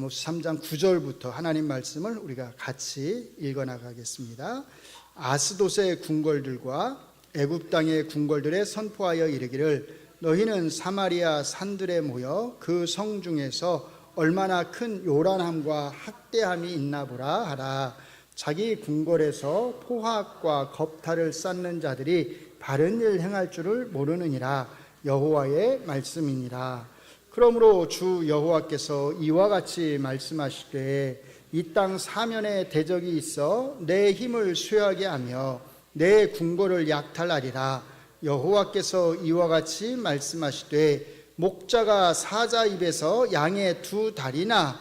아모스 3장 9절부터 하나님 말씀을 우리가 같이 읽어나가겠습니다. 아스돗의 궁궐들과 애굽 땅의 궁궐들에 선포하여 이르기를 너희는 사마리아 산들에 모여 그 성 중에서 얼마나 큰 요란함과 학대함이 있나 보라 하라. 자기 궁궐에서 포학과 겁탈을 쌓는 자들이 바른 일 행할 줄을 모르느니라. 여호와의 말씀이니라. 그러므로 주 여호와께서 이와 같이 말씀하시되 이 땅 사면에 대적이 있어 내 힘을 쇠하게 하며 내 궁궐을 약탈하리라. 여호와께서 이와 같이 말씀하시되 목자가 사자 입에서 양의 두 다리나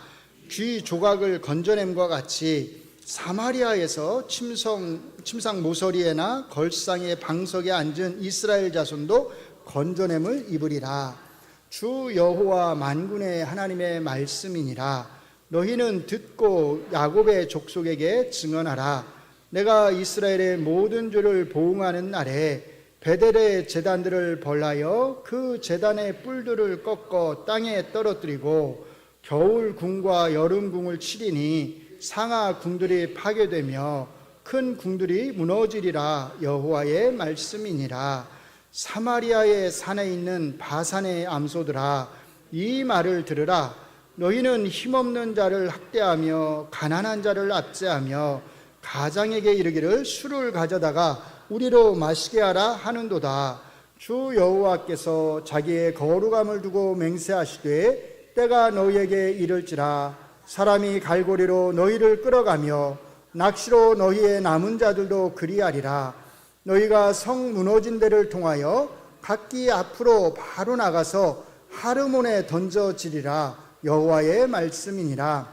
귀 조각을 건져냄과 같이 사마리아에서 침상 모서리에나 걸상의 방석에 앉은 이스라엘 자손도 건져냄을 입으리라. 주 여호와 만군의 하나님의 말씀이니라. 너희는 듣고 야곱의 족속에게 증언하라. 내가 이스라엘의 모든 죄를 보응하는 날에 베델의 제단들을 벌하여 그 제단의 뿔들을 꺾어 땅에 떨어뜨리고 겨울 궁과 여름 궁을 치리니 상하 궁들이 파괴되며 큰 궁들이 무너지리라. 여호와의 말씀이니라. 사마리아의 산에 있는 바산의 암소들아, 이 말을 들으라. 너희는 힘없는 자를 학대하며 가난한 자를 압제하며 가장에게 이르기를 술을 가져다가 우리로 마시게 하라 하는도다. 주 여호와께서 자기의 거룩함을 두고 맹세하시되 때가 너희에게 이를지라. 사람이 갈고리로 너희를 끌어가며 낚시로 너희의 남은 자들도 그리하리라. 너희가 성 무너진 데를 통하여 각기 앞으로 바로 나가서 하르몬에 던져지리라. 여호와의 말씀이니라.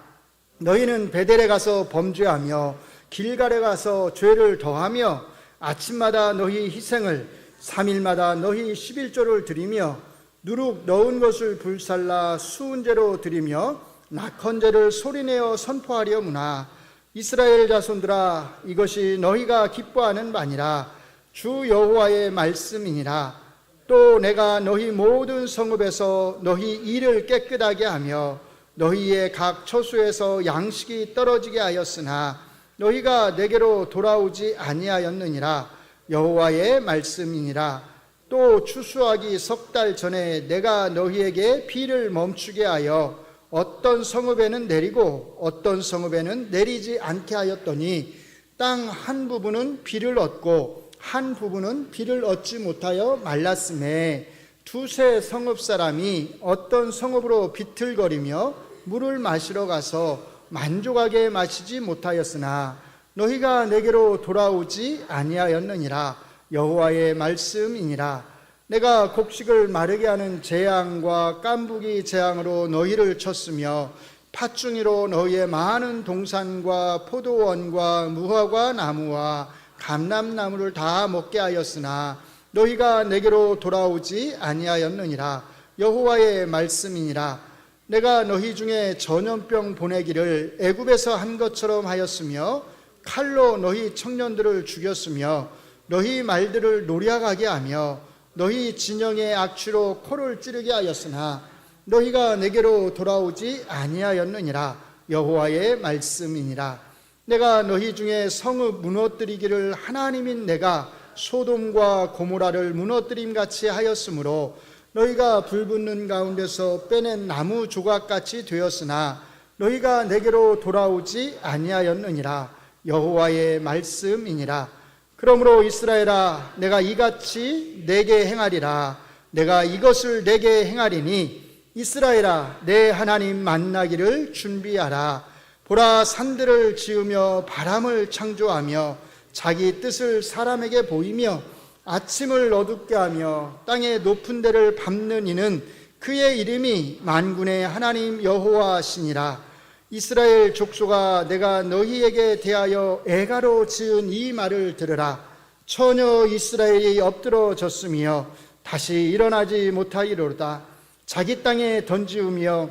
너희는 베델에 가서 범죄하며 길갈에 가서 죄를 더하며 아침마다 너희 희생을 3일마다 너희 11조를 드리며 누룩 넣은 것을 불살라 수은제로 드리며 낙헌제를 소리내어 선포하려무나. 이스라엘 자손들아, 이것이 너희가 기뻐하는 바니라. 주 여호와의 말씀이니라. 또 내가 너희 모든 성읍에서 너희 일을 깨끗하게 하며 너희의 각 처소에서 양식이 떨어지게 하였으나 너희가 내게로 돌아오지 아니하였느니라. 여호와의 말씀이니라. 또 추수하기 석 달 전에 내가 너희에게 비를 멈추게 하여 어떤 성읍에는 내리고 어떤 성읍에는 내리지 않게 하였더니 땅 한 부분은 비를 얻고 한 부분은 비를 얻지 못하여 말랐음에 두세 성읍 사람이 어떤 성읍으로 비틀거리며 물을 마시러 가서 만족하게 마시지 못하였으나 너희가 내게로 돌아오지 아니하였느니라. 여호와의 말씀이니라. 내가 곡식을 마르게 하는 재앙과 깐부기 재앙으로 너희를 쳤으며 팥중이로 너희의 많은 동산과 포도원과 무화과 나무와 감람나무를 다 먹게 하였으나 너희가 내게로 돌아오지 아니하였느니라. 여호와의 말씀이니라. 내가 너희 중에 전염병 보내기를 애굽에서 한 것처럼 하였으며 칼로 너희 청년들을 죽였으며 너희 말들을 노략하게 하며 너희 진영의 악취로 코를 찌르게 하였으나 너희가 내게로 돌아오지 아니하였느니라. 여호와의 말씀이니라. 내가 너희 중에 성읍 무너뜨리기를 하나님인 내가 소돔과 고모라를 무너뜨림같이 하였으므로 너희가 불붙는 가운데서 빼낸 나무 조각같이 되었으나 너희가 내게로 돌아오지 아니하였느니라. 여호와의 말씀이니라. 그러므로 이스라엘아, 내가 이같이 내게 행하리라. 내가 이것을 내게 행하리니 이스라엘아, 내 하나님 만나기를 준비하라. 보라, 산들을 지으며 바람을 창조하며 자기 뜻을 사람에게 보이며 아침을 어둡게 하며 땅의 높은 데를 밟는 이는 그의 이름이 만군의 하나님 여호와시니라. 이스라엘 족속아, 내가 너희에게 대하여 애가로 지은 이 말을 들으라. 처녀 이스라엘이 엎드러졌으며 다시 일어나지 못하리로다. 자기 땅에 던지우며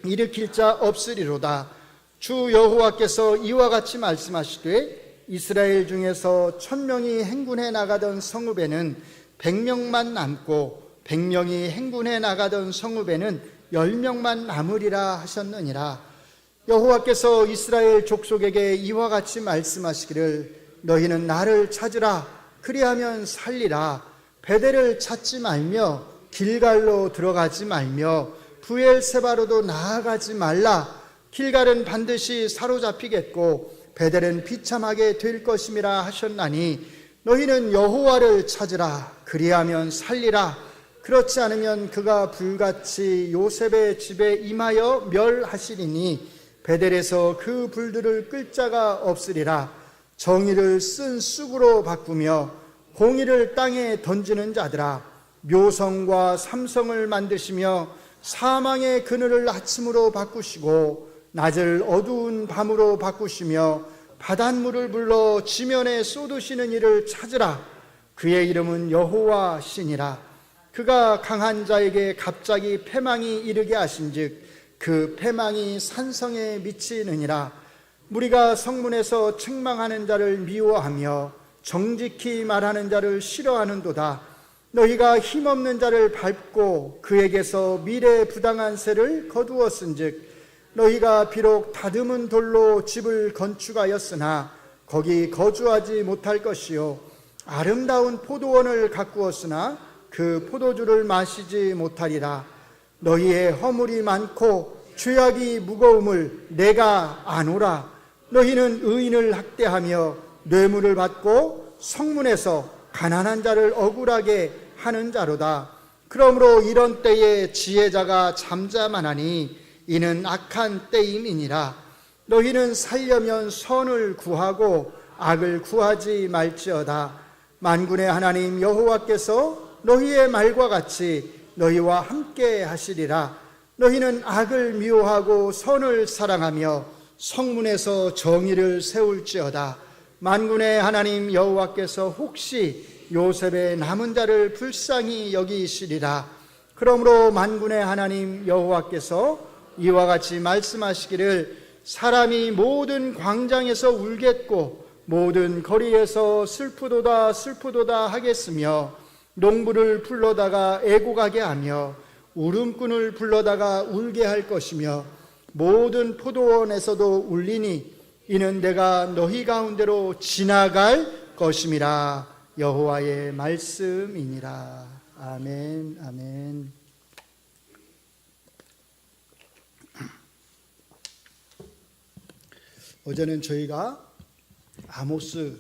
일으킬 자 없으리로다. 주 여호와께서 이와 같이 말씀하시되 이스라엘 중에서 1000명이 행군해 나가던 성읍에는 100명만 남고 100명이 행군해 나가던 성읍에는 10명만 남으리라 하셨느니라. 여호와께서 이스라엘 족속에게 이와 같이 말씀하시기를 너희는 나를 찾으라 그리하면 살리라. 베델을 찾지 말며 길갈로 들어가지 말며 브엘세바로도 나아가지 말라. 길갈은 반드시 사로잡히겠고 베델은 비참하게 될 것임이라 하셨나니 너희는 여호와를 찾으라 그리하면 살리라. 그렇지 않으면 그가 불같이 요셉의 집에 임하여 멸하시리니 베델에서 그 불들을 끌 자가 없으리라. 정의를 쓴 쑥으로 바꾸며 공의를 땅에 던지는 자들아, 묘성과 삼성을 만드시며 사망의 그늘을 아침으로 바꾸시고 낮을 어두운 밤으로 바꾸시며 바닷물을 불러 지면에 쏟으시는 이를 찾으라. 그의 이름은 여호와 신이라. 그가 강한 자에게 갑자기 패망이 이르게 하신즉 그 패망이 산성에 미치느니라. 무리가 성문에서 책망하는 자를 미워하며 정직히 말하는 자를 싫어하는도다. 너희가 힘없는 자를 밟고 그에게서 미래 부당한 세를 거두었은즉 너희가 비록 다듬은 돌로 집을 건축하였으나 거기 거주하지 못할 것이요 아름다운 포도원을 가꾸었으나 그 포도주를 마시지 못하리라. 너희의 허물이 많고 죄악이 무거움을 내가 아노라. 너희는 의인을 학대하며 뇌물을 받고 성문에서 가난한 자를 억울하게 하는 자로다. 그러므로 이런 때에 지혜자가 잠잠하나니 이는 악한 때임이니라. 너희는 살려면 선을 구하고 악을 구하지 말지어다. 만군의 하나님 여호와께서 너희의 말과 같이 너희와 함께 하시리라. 너희는 악을 미워하고 선을 사랑하며 성문에서 정의를 세울지어다. 만군의 하나님 여호와께서 혹시 요셉의 남은 자를 불쌍히 여기시리라. 그러므로 만군의 하나님 여호와께서 이와 같이 말씀하시기를 사람이 모든 광장에서 울겠고 모든 거리에서 슬프도다 슬프도다 하겠으며 농부를 불러다가 애곡하게 하며 울음꾼을 불러다가 울게 할 것이며 모든 포도원에서도 울리니 이는 내가 너희 가운데로 지나갈 것임이라. 여호와의 말씀이니라. 아멘. 아멘. 어제는 저희가 아모스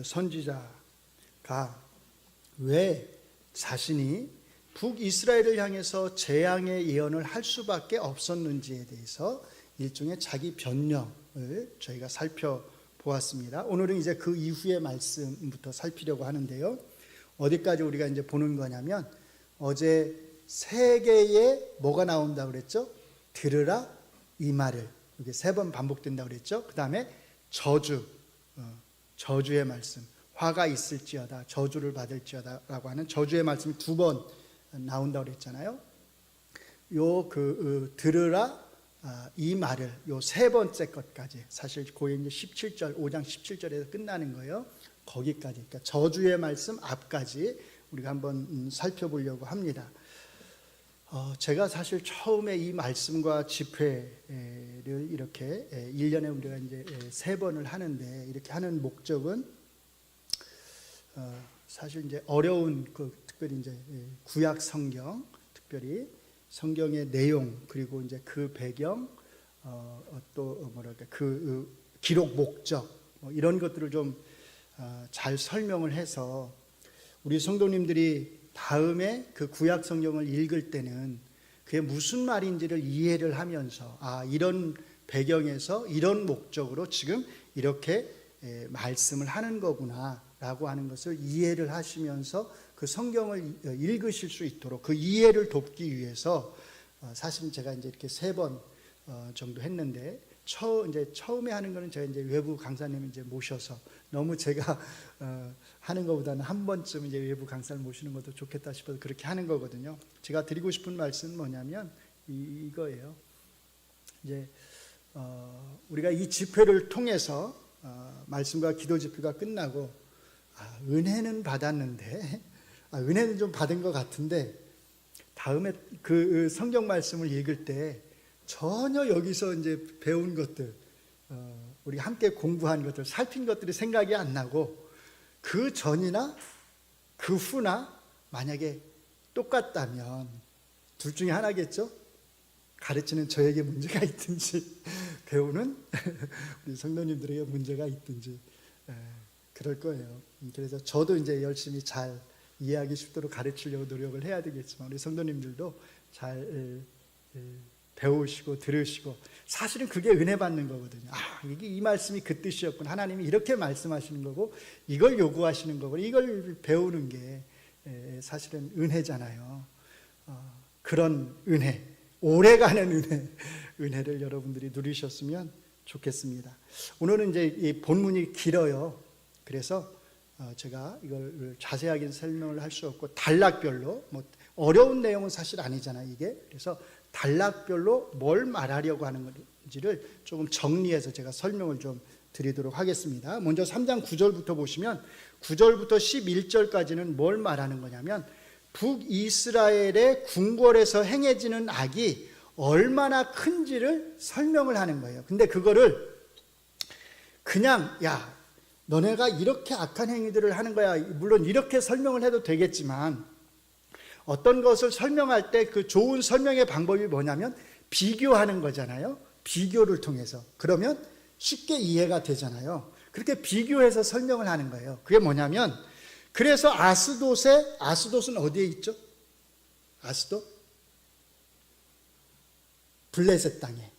선지자가 왜 자신이 북이스라엘을 향해서 재앙의 예언을 할 수밖에 없었는지에 대해서 일종의 자기 변명을 저희가 살펴보았습니다. 오늘은 이제 그 이후의 말씀부터 살피려고 하는데요. 어디까지 우리가 이제 보는 거냐면 어제 세 개의 뭐가 나온다고 그랬죠? 들으라 이 말을. 이게 세 번 반복된다고 그랬죠. 그 다음에 저주의 말씀. 화가 있을지어다, 저주를 받을지어다 라고 하는 저주의 말씀이 두 번 나온다고 그랬잖아요. 들으라 이 말을 요 세 번째 것까지, 사실 거의 이제 17절, 5장 17절에서 끝나는 거예요. 거기까지, 그러니까 저주의 말씀 앞까지 우리가 한번 살펴보려고 합니다. 제가 사실 처음에 이 말씀과 집회를 이렇게 1년에 우리가 이제 3번을 하는데 이렇게 하는 목적은 사실 이제 어려운 특별히 이제 구약 성경, 특별히 성경의 내용, 그리고 이제 그 배경, 또 뭐랄까 그 기록 목적, 이런 것들을 좀 잘 설명을 해서 우리 성도님들이 다음에 그 구약 성경을 읽을 때는 그게 무슨 말인지를 이해를 하면서 이런 배경에서 이런 목적으로 지금 이렇게 말씀을 하는 거구나 라고 하는 것을 이해를 하시면서 그 성경을 읽으실 수 있도록 그 이해를 돕기 위해서 사실 제가 이제 이렇게 3번 정도 했는데 이제 처음에 하는 거는 제가 이제 외부 강사님 이제 모셔서 너무 제가 하는 것보다는 한 번쯤 이제 외부 강사를 모시는 것도 좋겠다 싶어서 그렇게 하는 거거든요. 제가 드리고 싶은 말씀은 뭐냐면 이거예요. 이제 우리가 이 집회를 통해서 말씀과 기도 집회가 끝나고 은혜는 받았는데 은혜는 좀 받은 것 같은데 다음에 그 성경 말씀을 읽을 때 전혀 여기서 이제 배운 것들, 우리 함께 공부한 것들, 살핀 것들이 생각이 안 나고 그 전이나 그 후나 만약에 똑같다면 둘 중에 하나겠죠? 가르치는 저에게 문제가 있든지 배우는 우리 성도님들에게 문제가 있든지 그럴 거예요. 그래서 저도 이제 열심히 잘 이해하기 쉽도록 가르치려고 노력을 해야 되겠지만 우리 성도님들도 잘 배우시고 들으시고 사실은 그게 은혜 받는 거거든요. 이게 이 말씀이 그 뜻이었구나. 하나님이 이렇게 말씀하시는 거고 이걸 요구하시는 거고 이걸 배우는 게 사실은 은혜잖아요. 그런 은혜, 오래가는 은혜를 여러분들이 누리셨으면 좋겠습니다. 오늘은 이제 이 본문이 길어요. 그래서 제가 이걸 자세하게 설명을 할 수 없고 단락별로 뭐 어려운 내용은 사실 아니잖아요, 이게. 그래서 단락별로 뭘 말하려고 하는 건지를 조금 정리해서 제가 설명을 좀 드리도록 하겠습니다. 먼저 3장 9절부터 보시면 9절부터 11절까지는 뭘 말하는 거냐면 북이스라엘의 궁궐에서 행해지는 악이 얼마나 큰지를 설명을 하는 거예요. 근데 그거를 그냥 야 너네가 이렇게 악한 행위들을 하는 거야, 물론 이렇게 설명을 해도 되겠지만 어떤 것을 설명할 때 그 좋은 설명의 방법이 뭐냐면 비교하는 거잖아요. 비교를 통해서. 그러면 쉽게 이해가 되잖아요. 그렇게 비교해서 설명을 하는 거예요. 그게 뭐냐면 그래서 아스돗은 어디에 있죠? 아스돗? 블레셋 땅에.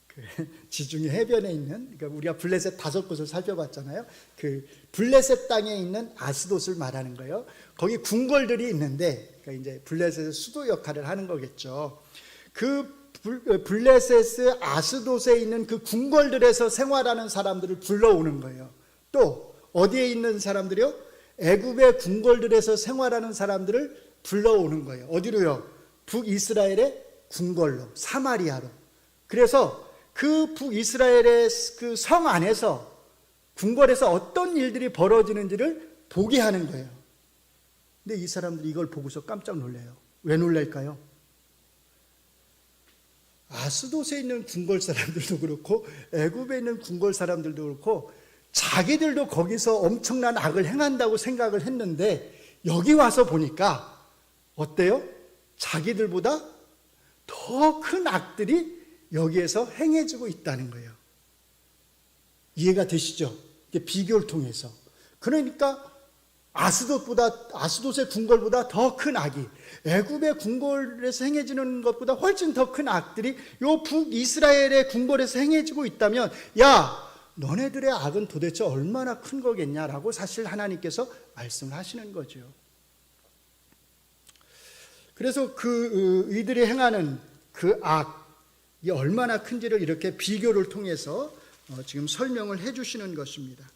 그 지중해 해변에 있는, 그러니까 우리가 블레셋 5곳을 살펴봤잖아요. 그 블레셋 땅에 있는 아스돗을 말하는 거예요. 거기 궁궐들이 있는데, 그러니까 이제 블레셋의 수도 역할을 하는 거겠죠. 그 블레셋 아스돗에 있는 그 궁궐들에서 생활하는 사람들을 불러오는 거예요. 또 어디에 있는 사람들이요? 애굽의 궁궐들에서 생활하는 사람들을 불러오는 거예요. 어디로요? 북이스라엘의 궁궐로, 사마리아로. 그래서 그 북이스라엘의 그 성 안에서 궁궐에서 어떤 일들이 벌어지는지를 보게 하는 거예요. 근데 이 사람들이 이걸 보고서 깜짝 놀래요. 왜 놀랄까요? 아스돗에 있는 궁궐 사람들도 그렇고 애굽에 있는 궁궐 사람들도 그렇고 자기들도 거기서 엄청난 악을 행한다고 생각을 했는데 여기 와서 보니까 어때요? 자기들보다 더 큰 악들이 여기에서 행해지고 있다는 거예요. 이해가 되시죠? 비교를 통해서. 그러니까 아스돗의 궁궐보다 더 큰 악이 애굽의 궁궐에서 행해지는 것보다 훨씬 더 큰 악들이 요 북이스라엘의 궁궐에서 행해지고 있다면 야 너네들의 악은 도대체 얼마나 큰 거겠냐라고 사실 하나님께서 말씀을 하시는 거죠. 그래서 이들이 행하는 그 악이 얼마나 큰지를 이렇게 비교를 통해서 지금 설명을 해 주시는 것입니다.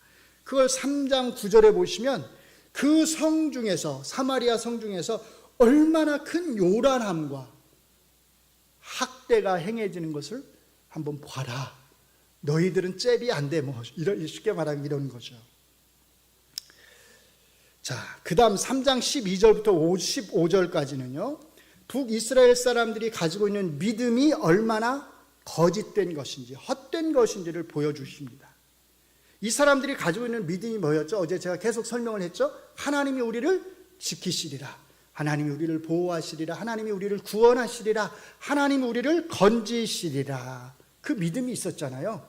그걸 3장 9절에 보시면 그 성 중에서, 사마리아 성 중에서 얼마나 큰 요란함과 학대가 행해지는 것을 한번 봐라. 너희들은 잽이 안 돼. 뭐 쉽게 말하면 이런 거죠. 자, 그 다음 3장 12절부터 55절까지는요 북이스라엘 사람들이 가지고 있는 믿음이 얼마나 거짓된 것인지 헛된 것인지를 보여주십니다. 이 사람들이 가지고 있는 믿음이 뭐였죠? 어제 제가 계속 설명을 했죠. 하나님이 우리를 지키시리라, 하나님이 우리를 보호하시리라, 하나님이 우리를 구원하시리라, 하나님이 우리를 건지시리라. 그 믿음이 있었잖아요.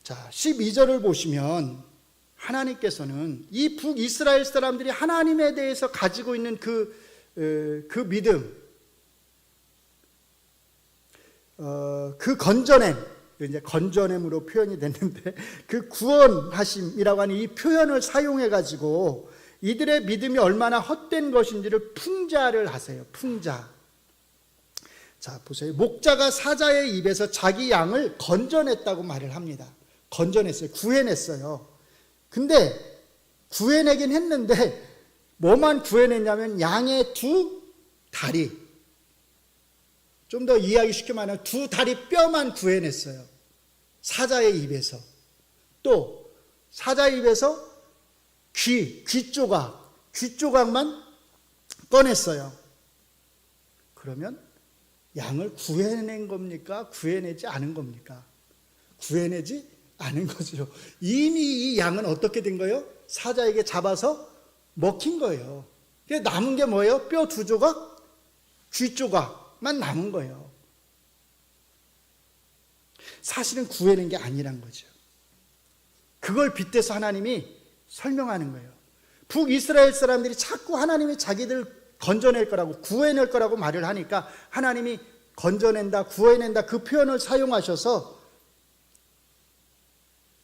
자, 12절을 보시면 하나님께서는 이 북이스라엘 사람들이 하나님에 대해서 가지고 있는 그 믿음, 그 건져냄, 이제 건져냄으로 표현이 됐는데 그 구원하심이라고 하는 이 표현을 사용해 가지고 이들의 믿음이 얼마나 헛된 것인지를 풍자를 하세요. 풍자. 자, 보세요. 목자가 사자의 입에서 자기 양을 건져냈다고 말을 합니다. 건져냈어요. 구해냈어요. 근데 구해내긴 했는데 뭐만 구해냈냐면 양의 두 다리, 좀 더 이해하기 쉽게 말하면 두 다리 뼈만 구해냈어요. 사자의 입에서. 또 사자의 입에서 귀 조각만 꺼냈어요. 그러면 양을 구해낸 겁니까? 구해내지 않은 겁니까? 구해내지 않은 거죠. 이미 이 양은 어떻게 된 거예요? 사자에게 잡아서 먹힌 거예요. 남은 게 뭐예요? 뼈 2조각, 귀 조각만 남은 거예요. 사실은 구해낸 게 아니란 거죠. 그걸 빗대서 하나님이 설명하는 거예요. 북이스라엘 사람들이 자꾸 하나님이 자기들 건져낼 거라고, 구해낼 거라고 말을 하니까 하나님이 건져낸다, 구해낸다 그 표현을 사용하셔서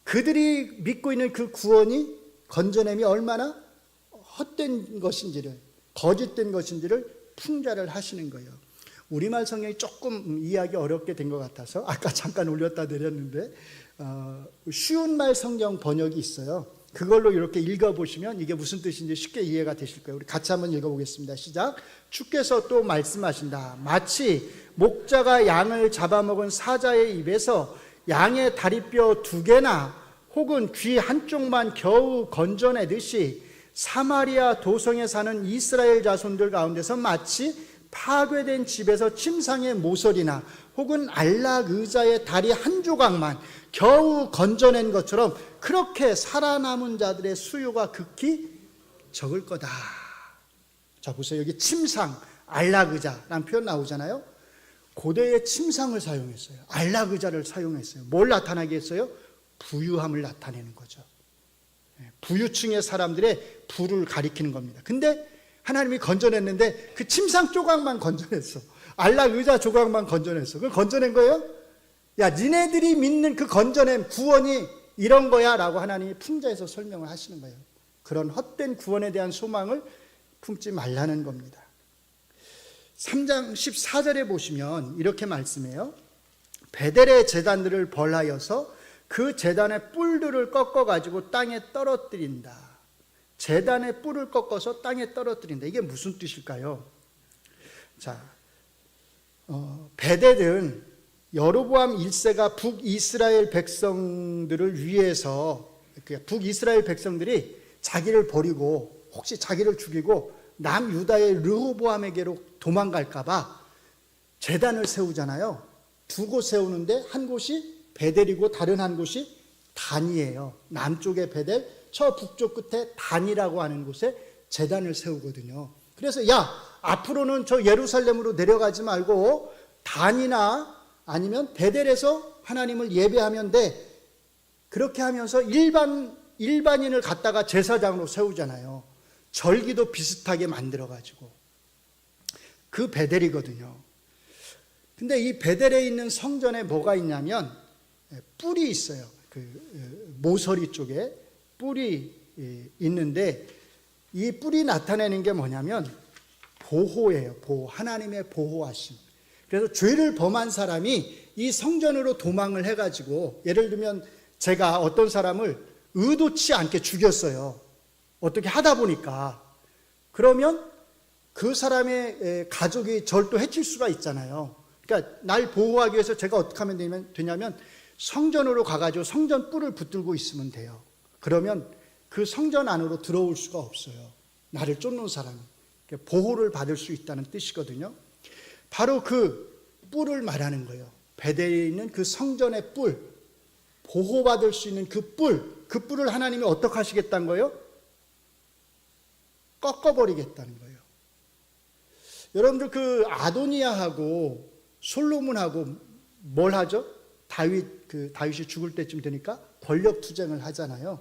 그들이 믿고 있는 그 구원이, 건져냄이 얼마나 헛된 것인지를, 거짓된 것인지를 풍자를 하시는 거예요. 우리말 성경이 조금 이해하기 어렵게 된 것 같아서 아까 잠깐 올렸다 내렸는데 쉬운 말 성경 번역이 있어요. 그걸로 이렇게 읽어보시면 이게 무슨 뜻인지 쉽게 이해가 되실 거예요. 우리 같이 한번 읽어보겠습니다. 시작. 주께서 또 말씀하신다. 마치 목자가 양을 잡아먹은 사자의 입에서 양의 다리뼈 2개나 혹은 귀 한쪽만 겨우 건져내듯이 사마리아 도성에 사는 이스라엘 자손들 가운데서 마치 파괴된 집에서 침상의 모서리나 혹은 안락 의자의 다리 한 조각만 겨우 건져낸 것처럼 그렇게 살아남은 자들의 수요가 극히 적을 거다. 자, 보세요. 여기 침상, 안락 의자라는 표현 나오잖아요. 고대에 침상을 사용했어요. 안락 의자를 사용했어요. 뭘 나타나게 했어요? 부유함을 나타내는 거죠. 부유층의 사람들의 부를 가리키는 겁니다. 근데 하나님이 건져냈는데 그 침상 조각만 건져냈어. 안락 의자 조각만 건져냈어. 그걸 건져낸 거예요? 야, 니네들이 믿는 그 건져낸 구원이 이런 거야 라고 하나님이 풍자해서 설명을 하시는 거예요. 그런 헛된 구원에 대한 소망을 품지 말라는 겁니다. 3장 14절에 보시면 이렇게 말씀해요. 베델의 제단들을 벌하여서 그 제단의 뿔들을 꺾어가지고 땅에 떨어뜨린다. 제단의 뿔을 꺾어서 땅에 떨어뜨린다. 이게 무슨 뜻일까요? 자, 베델은 여로보암 1세가 북이스라엘 백성들을 위해서, 북이스라엘 백성들이 자기를 버리고 혹시 자기를 죽이고 남유다의 르호보암에게로 도망갈까봐 제단을 세우잖아요. 2곳 세우는데 한 곳이 베델이고 다른 한 곳이 단이에요. 남쪽의 베델, 저 북쪽 끝에 단이라고 하는 곳에 제단을 세우거든요. 그래서 야, 앞으로는 저 예루살렘으로 내려가지 말고 단이나 아니면 베델에서 하나님을 예배하면 돼. 그렇게 하면서 일반인을 갖다가 제사장으로 세우잖아요. 절기도 비슷하게 만들어가지고. 그 베델이거든요. 근데 이 베델에 있는 성전에 뭐가 있냐면 뿔이 있어요. 그 모서리 쪽에 뿔이 있는데 이 뿔이 나타내는 게 뭐냐면 보호예요. 보호. 하나님의 보호하심. 그래서 죄를 범한 사람이 이 성전으로 도망을 해가지고, 예를 들면 제가 어떤 사람을 의도치 않게 죽였어요. 어떻게 하다 보니까. 그러면 그 사람의 가족이 저를 또 해칠 수가 있잖아요. 그러니까 날 보호하기 위해서 제가 어떻게 하면 되냐면 성전으로 가가지고 성전 뿔을 붙들고 있으면 돼요. 그러면 그 성전 안으로 들어올 수가 없어요. 나를 쫓는 사람이. 보호를 받을 수 있다는 뜻이거든요. 바로 그 뿔을 말하는 거예요. 베델에 있는 그 성전의 뿔, 보호받을 수 있는 그 뿔을 하나님이 어떻게 하시겠다는 거예요? 꺾어버리겠다는 거예요. 여러분들 그 아도니아하고 솔로몬하고 뭘 하죠? 다윗이 죽을 때쯤 되니까 권력 투쟁을 하잖아요.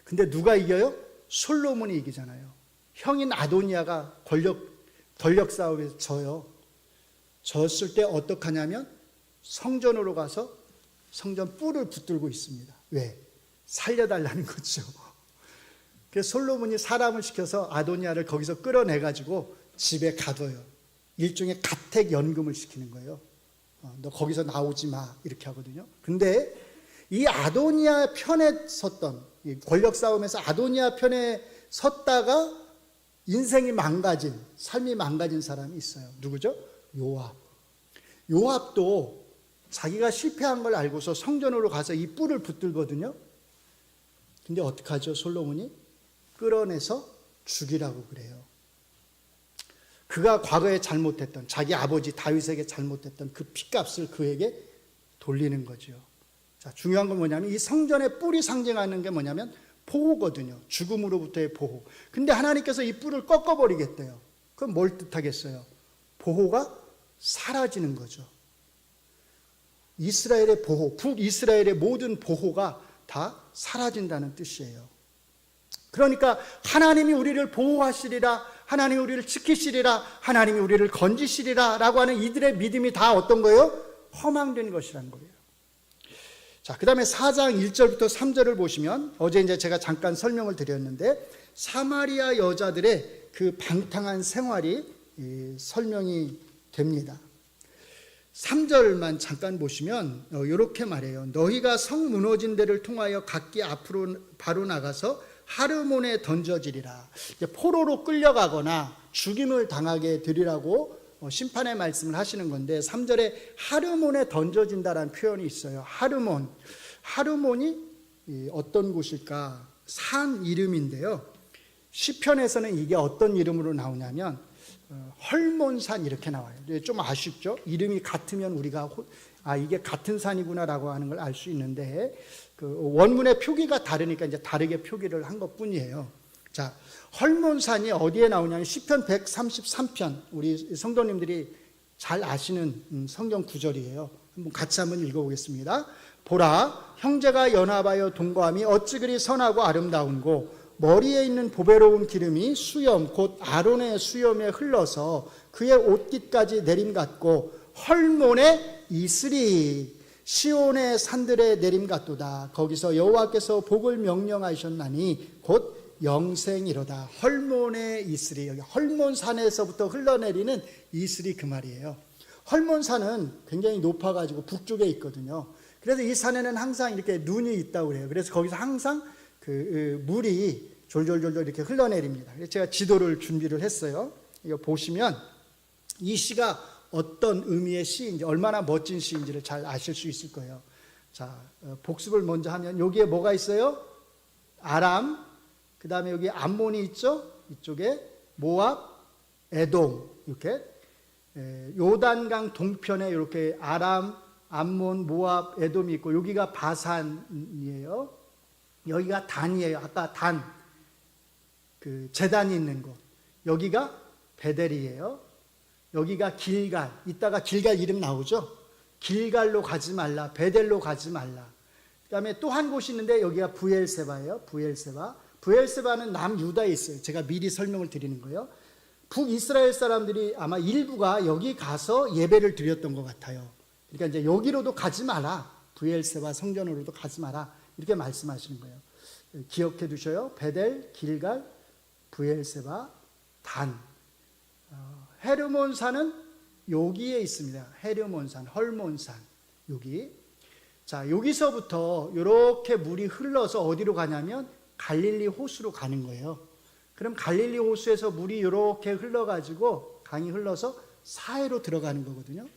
근데 누가 이겨요? 솔로몬이 이기잖아요. 형인 아도니아가 권력 싸움에서 져요. 졌을 때 어떡하냐면 성전으로 가서 성전 뿔을 붙들고 있습니다. 왜? 살려달라는 거죠. 그래서 솔로몬이 사람을 시켜서 아도니아를 거기서 끌어내가지고 집에 가둬요. 일종의 가택 연금을 시키는 거예요. 너 거기서 나오지 마, 이렇게 하거든요. 근데 이 아도니아 편에 섰던, 권력 싸움에서 아도니아 편에 섰다가 인생이 망가진, 삶이 망가진 사람이 있어요. 누구죠? 요압. 요압도 자기가 실패한 걸 알고서 성전으로 가서 이 뿔을 붙들거든요. 근데 어떡하죠? 솔로몬이 끌어내서 죽이라고 그래요. 그가 과거에 잘못했던, 자기 아버지 다윗에게 잘못했던 그 핏값을 그에게 돌리는 거죠. 자, 중요한 건 뭐냐면 이 성전의 뿔이 상징하는 게 뭐냐면 보호거든요. 죽음으로부터의 보호. 근데 하나님께서 이 뿔을 꺾어버리겠대요. 그럼 뭘 뜻하겠어요? 보호가 사라지는 거죠. 이스라엘의 보호, 북이스라엘의 모든 보호가 다 사라진다는 뜻이에요. 그러니까 하나님이 우리를 보호하시리라, 하나님이 우리를 지키시리라, 하나님이 우리를 건지시리라 라고 하는 이들의 믿음이 다 어떤 거예요? 허망된 것이라는 거예요. 자, 그 다음에 4장 1절부터 3절을 보시면 어제 이제 제가 잠깐 설명을 드렸는데 사마리아 여자들의 그 방탕한 생활이 설명이 됩니다. 3절만 잠깐 보시면 이렇게 말해요. 너희가 성 무너진 데를 통하여 각기 앞으로 바로 나가서 하르몬에 던져지리라. 포로로 끌려가거나 죽임을 당하게 되리라고 심판의 말씀을 하시는 건데 3절에 하르몬에 던져진다라는 표현이 있어요. 하르몬이 어떤 곳일까? 산 이름인데요. 시편에서는 이게 어떤 이름으로 나오냐면 헐몬산 이렇게 나와요. 좀 아쉽죠? 이름이 같으면 우리가 이게 같은 산이구나라고 하는 걸 알 수 있는데 그 원문의 표기가 다르니까 이제 다르게 표기를 한 것뿐이에요. 자, 헐몬산이 어디에 나오냐면 시편 133편, 우리 성도님들이 잘 아시는 성경 구절이에요. 같이 한번 읽어보겠습니다. 보라, 형제가 연합하여 동거함이 어찌 그리 선하고 아름다운고 머리에 있는 보배로운 기름이 수염 곧 아론의 수염에 흘러서 그의 옷깃까지 내림같고 헐몬의 이슬이 시온의 산들에 내림같도다. 거기서 여호와께서 복을 명령하셨나니 곧 영생이로다. 헐몬의 이슬이, 여기 헐몬산에서부터 흘러내리는 이슬이 그 말이에요. 헐몬산은 굉장히 높아가지고 북쪽에 있거든요. 그래서 이 산에는 항상 이렇게 눈이 있다고 그래요. 그래서 거기서 항상 그 물이 졸졸졸 이렇게 흘러내립니다. 그래서 제가 지도를 준비를 했어요. 이거 보시면 이 시가 어떤 의미의 시인지, 얼마나 멋진 시인지를 잘 아실 수 있을 거예요. 자, 복습을 먼저 하면 여기에 뭐가 있어요? 아람, 그 다음에 여기 암몬이 있죠? 이쪽에 모압, 에돔, 이렇게 요단강 동편에 이렇게 아람, 암몬, 모압, 에돔이 있고 여기가 바산이에요. 여기가 단이에요. 아까 단, 그 제단이 있는 곳. 여기가 베델이에요. 여기가 길갈. 이따가 길갈 이름 나오죠. 길갈로 가지 말라. 베델로 가지 말라. 그 다음에 또 한 곳이 있는데 여기가 부엘세바예요. 부엘세바는 남유다에 있어요. 제가 미리 설명을 드리는 거예요. 북이스라엘 사람들이 아마 일부가 여기 가서 예배를 드렸던 것 같아요. 그러니까 이제 여기로도 가지 마라. 부엘세바 성전으로도 가지 마라. 이렇게 말씀하시는 거예요. 기억해 두셔요. 베델, 길갈, 부엘세바, 단. 헤르몬산은 여기에 있습니다. 헤르몬산, 헐몬산, 여기. 자, 여기서부터 이렇게 물이 흘러서 어디로 가냐면 갈릴리 호수로 가는 거예요. 그럼 갈릴리 호수에서 물이 이렇게 흘러가지고 강이 흘러서 사해로 들어가는 거거든요.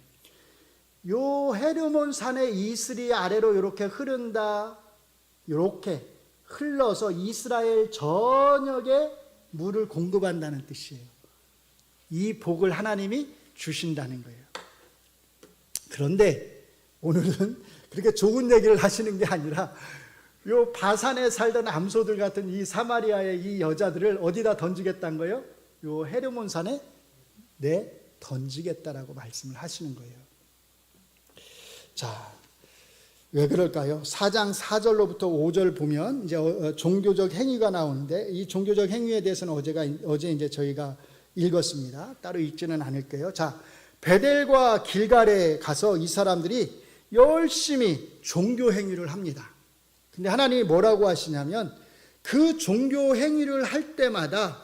요 헤르몬산의 이슬이 아래로 이렇게 흐른다. 이렇게 흘러서 이스라엘 전역에 물을 공급한다는 뜻이에요. 이 복을 하나님이 주신다는 거예요. 그런데 오늘은 그렇게 좋은 얘기를 하시는 게 아니라 요 바산에 살던 암소들 같은 이 사마리아의 이 여자들을 어디다 던지겠다는 거예요? 요 헤르몬산에 던지겠다라고 말씀을 하시는 거예요. 자, 왜 그럴까요? 4장 4절로부터 5절 보면 이제 종교적 행위가 나오는데 이 종교적 행위에 대해서는 어제 이제 저희가 읽었습니다. 따로 읽지는 않을게요. 자, 베델과 길갈에 가서 이 사람들이 열심히 종교 행위를 합니다. 근데 하나님이 뭐라고 하시냐면 그 종교 행위를 할 때마다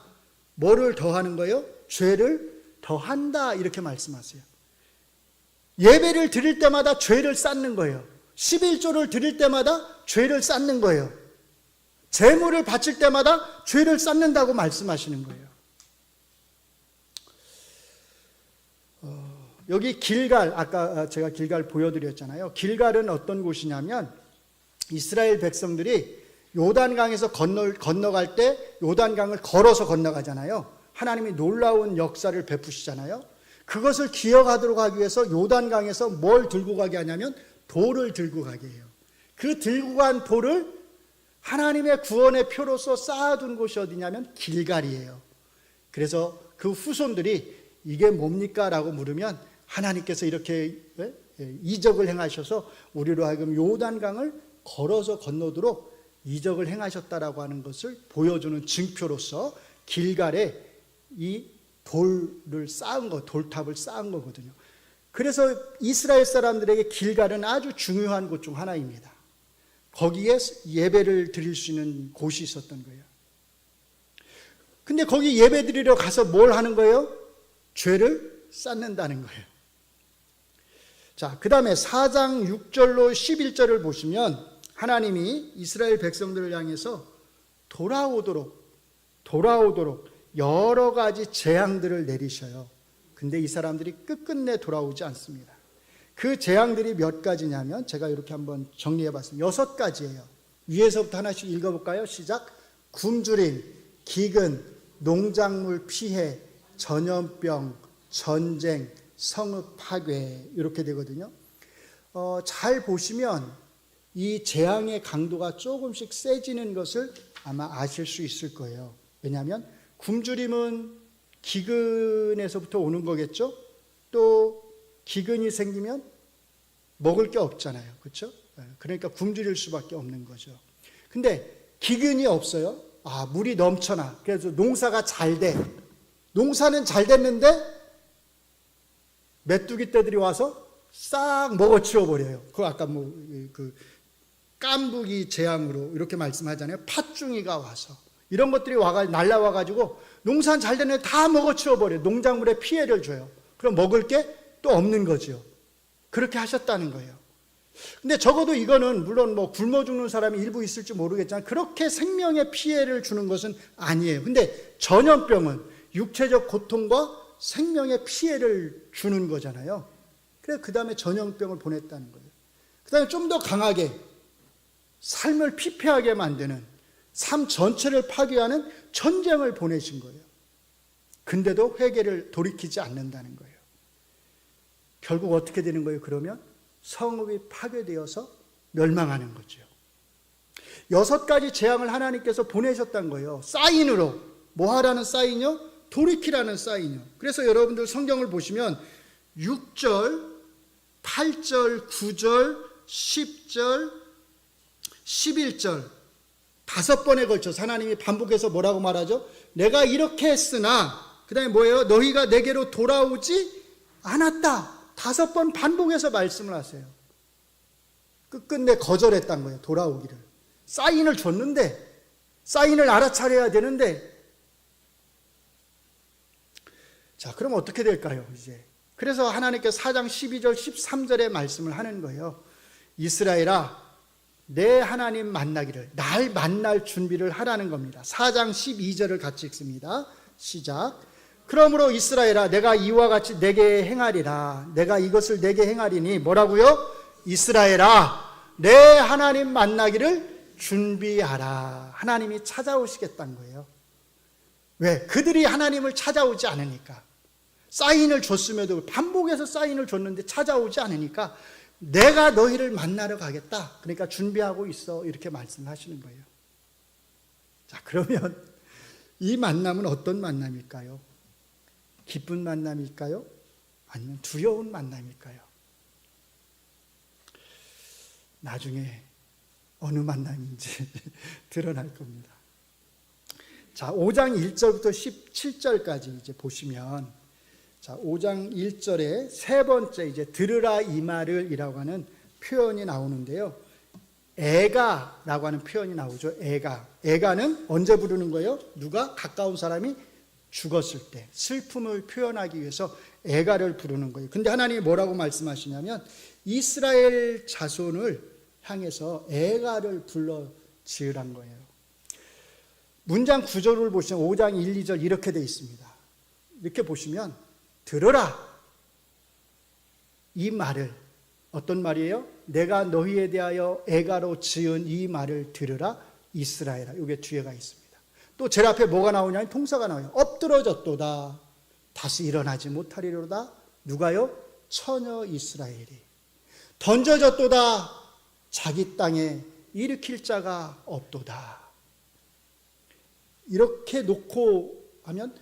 뭐를 더하는 거예요? 죄를 더한다 이렇게 말씀하세요. 예배를 드릴 때마다 죄를 쌓는 거예요. 11조를 드릴 때마다 죄를 쌓는 거예요. 제물을 바칠 때마다 죄를 쌓는다고 말씀하시는 거예요. 여기 길갈, 아까 제가 길갈 보여드렸잖아요. 길갈은 어떤 곳이냐면 이스라엘 백성들이 요단강에서 건너갈 때 요단강을 걸어서 건너가잖아요. 하나님이 놀라운 역사를 베푸시잖아요. 그것을 기억하도록 하기 위해서 요단강에서 뭘 들고 가게 하냐면 돌을 들고 가게 해요. 그 들고 간 돌을 하나님의 구원의 표로서 쌓아둔 곳이 어디냐면 길갈이에요. 그래서 그 후손들이 이게 뭡니까? 라고 물으면 하나님께서 이렇게 이적을 행하셔서 우리로 하여금 요단강을 걸어서 건너도록 이적을 행하셨다라고 하는 것을 보여주는 증표로서 길갈에 이 돌을 쌓은 거, 돌탑을 쌓은 거거든요. 그래서 이스라엘 사람들에게 길갈은 아주 중요한 곳 중 하나입니다. 거기에 예배를 드릴 수 있는 곳이 있었던 거예요. 근데 거기 예배 드리러 가서 뭘 하는 거예요? 죄를 쌓는다는 거예요. 자, 그 다음에 4장 6절로 11절을 보시면 하나님이 이스라엘 백성들을 향해서 돌아오도록 여러 가지 재앙들을 내리셔요. 근데 이 사람들이 끝끝내 돌아오지 않습니다. 그 재앙들이 몇 가지냐면 제가 이렇게 한번 정리해 봤습니다. 6가지예요. 위에서부터 하나씩 읽어볼까요? 시작. 굶주림, 기근, 농작물 피해, 전염병, 전쟁, 성읍 파괴 이렇게 되거든요. 잘 보시면 이 재앙의 강도가 조금씩 세지는 것을 아마 아실 수 있을 거예요. 왜냐하면 굶주림은 기근에서부터 오는 거겠죠. 또 기근이 생기면 먹을 게 없잖아요. 그렇죠? 그러니까 굶주릴 수밖에 없는 거죠. 근데 기근이 없어요. 물이 넘쳐나. 그래서 농사가 잘 돼. 농사는 잘 됐는데 메뚜기 떼들이 와서 싹 먹어치워 버려요. 그 아까 깐부기 재앙으로 이렇게 말씀하잖아요. 팥중이가 와서 이런 것들이 날라와 가지고 농사는 잘 됐는데 다 먹어치워 버려요. 농작물에 피해를 줘요. 그럼 먹을 게 또 없는 거죠. 그렇게 하셨다는 거예요. 근데 적어도 이거는 물론 굶어 죽는 사람이 일부 있을지 모르겠지만 그렇게 생명에 피해를 주는 것은 아니에요. 근데 전염병은 육체적 고통과 생명에 피해를 주는 거잖아요. 그래서 그 다음에 전염병을 보냈다는 거예요. 그 다음에 좀 더 강하게 삶을 피폐하게 만드는, 삶 전체를 파괴하는 전쟁을 보내신 거예요. 근데도 회개를 돌이키지 않는다는 거예요. 결국 어떻게 되는 거예요? 그러면 성읍이 파괴되어서 멸망하는 거죠. 6가지 재앙을 하나님께서 보내셨다는 거예요. 사인으로. 뭐 하라는 사인이요? 돌이키라는 사인이요. 그래서 여러분들 성경을 보시면 6절, 8절, 9절, 10절, 11절 5번에 걸쳐서 하나님이 반복해서 뭐라고 말하죠? 내가 이렇게 했으나 그 다음에 뭐예요? 너희가 내게로 돌아오지 않았다. 5번 반복해서 말씀을 하세요. 끝끝내 거절했단 거예요. 돌아오기를. 사인을 줬는데, 사인을 알아차려야 되는데. 자, 그럼 어떻게 될까요? 이제 그래서 하나님께서 4장 12절 13절에 말씀을 하는 거예요. 이스라엘아, 내 하나님 만나기를, 날 만날 준비를 하라는 겁니다. 4장 12절을 같이 읽습니다. 시작. 그러므로 이스라엘아, 내가 이와 같이 내게 행하리라. 내가 이것을 내게 행하리니 뭐라고요? 이스라엘아, 내 하나님 만나기를 준비하라. 하나님이 찾아오시겠다는 거예요. 왜? 그들이 하나님을 찾아오지 않으니까. 사인을 줬음에도 반복해서 사인을 줬는데 찾아오지 않으니까 내가 너희를 만나러 가겠다. 그러니까 준비하고 있어. 이렇게 말씀하시는 거예요. 자, 그러면 이 만남은 어떤 만남일까요? 기쁜 만남일까요? 아니면 두려운 만남일까요? 나중에 어느 만남인지 드러날 겁니다. 자, 5장 1절부터 17절까지 이제 보시면, 자, 5장 1절에 세 번째 이제 들으라 이 말을 이라고 하는 표현이 나오는데요. 애가라고 하는 표현이 나오죠. 애가는 언제 부르는 거예요? 누가? 가까운 사람이 죽었을 때 슬픔을 표현하기 위해서 애가를 부르는 거예요. 근데 하나님이 뭐라고 말씀하시냐면 이스라엘 자손을 향해서 애가를 불러 지으란 거예요. 문장 구조를 보시면 5장 1, 2절 이렇게 되어 있습니다. 이렇게 보시면 들어라 이 말을, 어떤 말이에요? 내가 너희에 대하여 애가로 지은 이 말을 들으라 이스라엘아. 이게 뒤에가 있습니다. 또 제일 앞에 뭐가 나오냐면 동사가 나와요. 엎드러졌도다. 다시 일어나지 못하리로다. 누가요? 처녀 이스라엘이. 던져졌도다. 자기 땅에 일으킬 자가 없도다. 이렇게 놓고 하면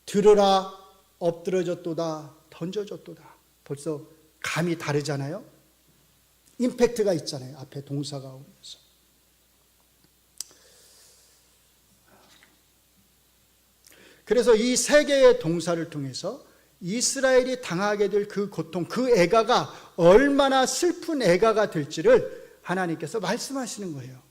들으라, 엎드러졌도다, 던져졌도다. 벌써 감이 다르잖아요. 임팩트가 있잖아요. 앞에 동사가 오면서. 그래서 이 세 개의 동사를 통해서 이스라엘이 당하게 될 그 고통, 그 애가가 얼마나 슬픈 애가가 될지를 하나님께서 말씀하시는 거예요.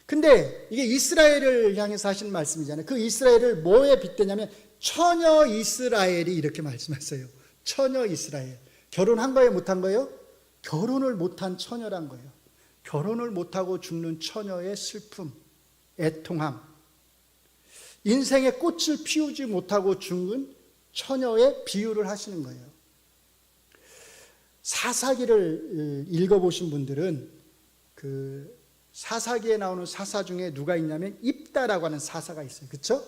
근데 이게 이스라엘을 향해서 하시는 말씀이잖아요. 그 이스라엘을 뭐에 빗대냐면 처녀 이스라엘이 이렇게 말씀하세요. 처녀 이스라엘. 결혼한 거예요? 못한 거예요? 결혼을 못한 처녀란 거예요. 결혼을 못하고 죽는 처녀의 슬픔, 애통함. 인생의 꽃을 피우지 못하고 죽은 처녀의 비유를 하시는 거예요. 사사기를 읽어보신 분들은 그 사사기에 나오는 사사 중에 누가 있냐면 입다라고 하는 사사가 있어요. 그렇죠?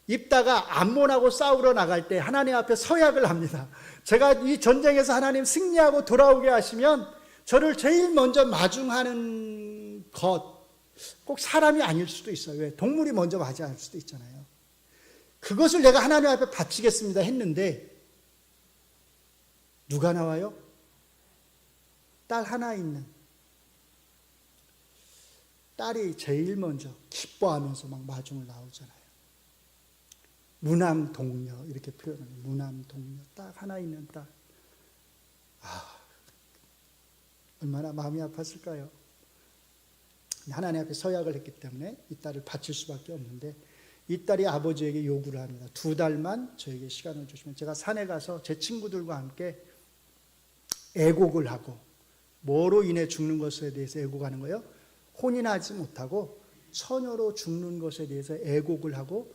입다가 암몬하고 싸우러 나갈 때 하나님 앞에 서약을 합니다. 제가 이 전쟁에서 하나님 승리하고 돌아오게 하시면 저를 제일 먼저 마중하는 것, 꼭 사람이 아닐 수도 있어요. 왜? 동물이 먼저 맞이할 수도 있잖아요. 그것을 내가 하나님 앞에 바치겠습니다 했는데 누가 나와요? 딸 하나 있는 딸이 제일 먼저 기뻐하면서 막 마중을 나오잖아요. 무남동녀 이렇게 표현합니다. 무남동녀, 딱 하나 있는 딸. 얼마나 마음이 아팠을까요? 하나님 앞에 서약을 했기 때문에 이 딸을 바칠 수밖에 없는데 이 딸이 아버지에게 요구를 합니다. 2달만 저에게 시간을 주시면 제가 산에 가서 제 친구들과 함께 애곡을 하고, 뭐로 인해 죽는 것에 대해서 애곡하는 거예요? 혼인하지 못하고 처녀로 죽는 것에 대해서 애곡을 하고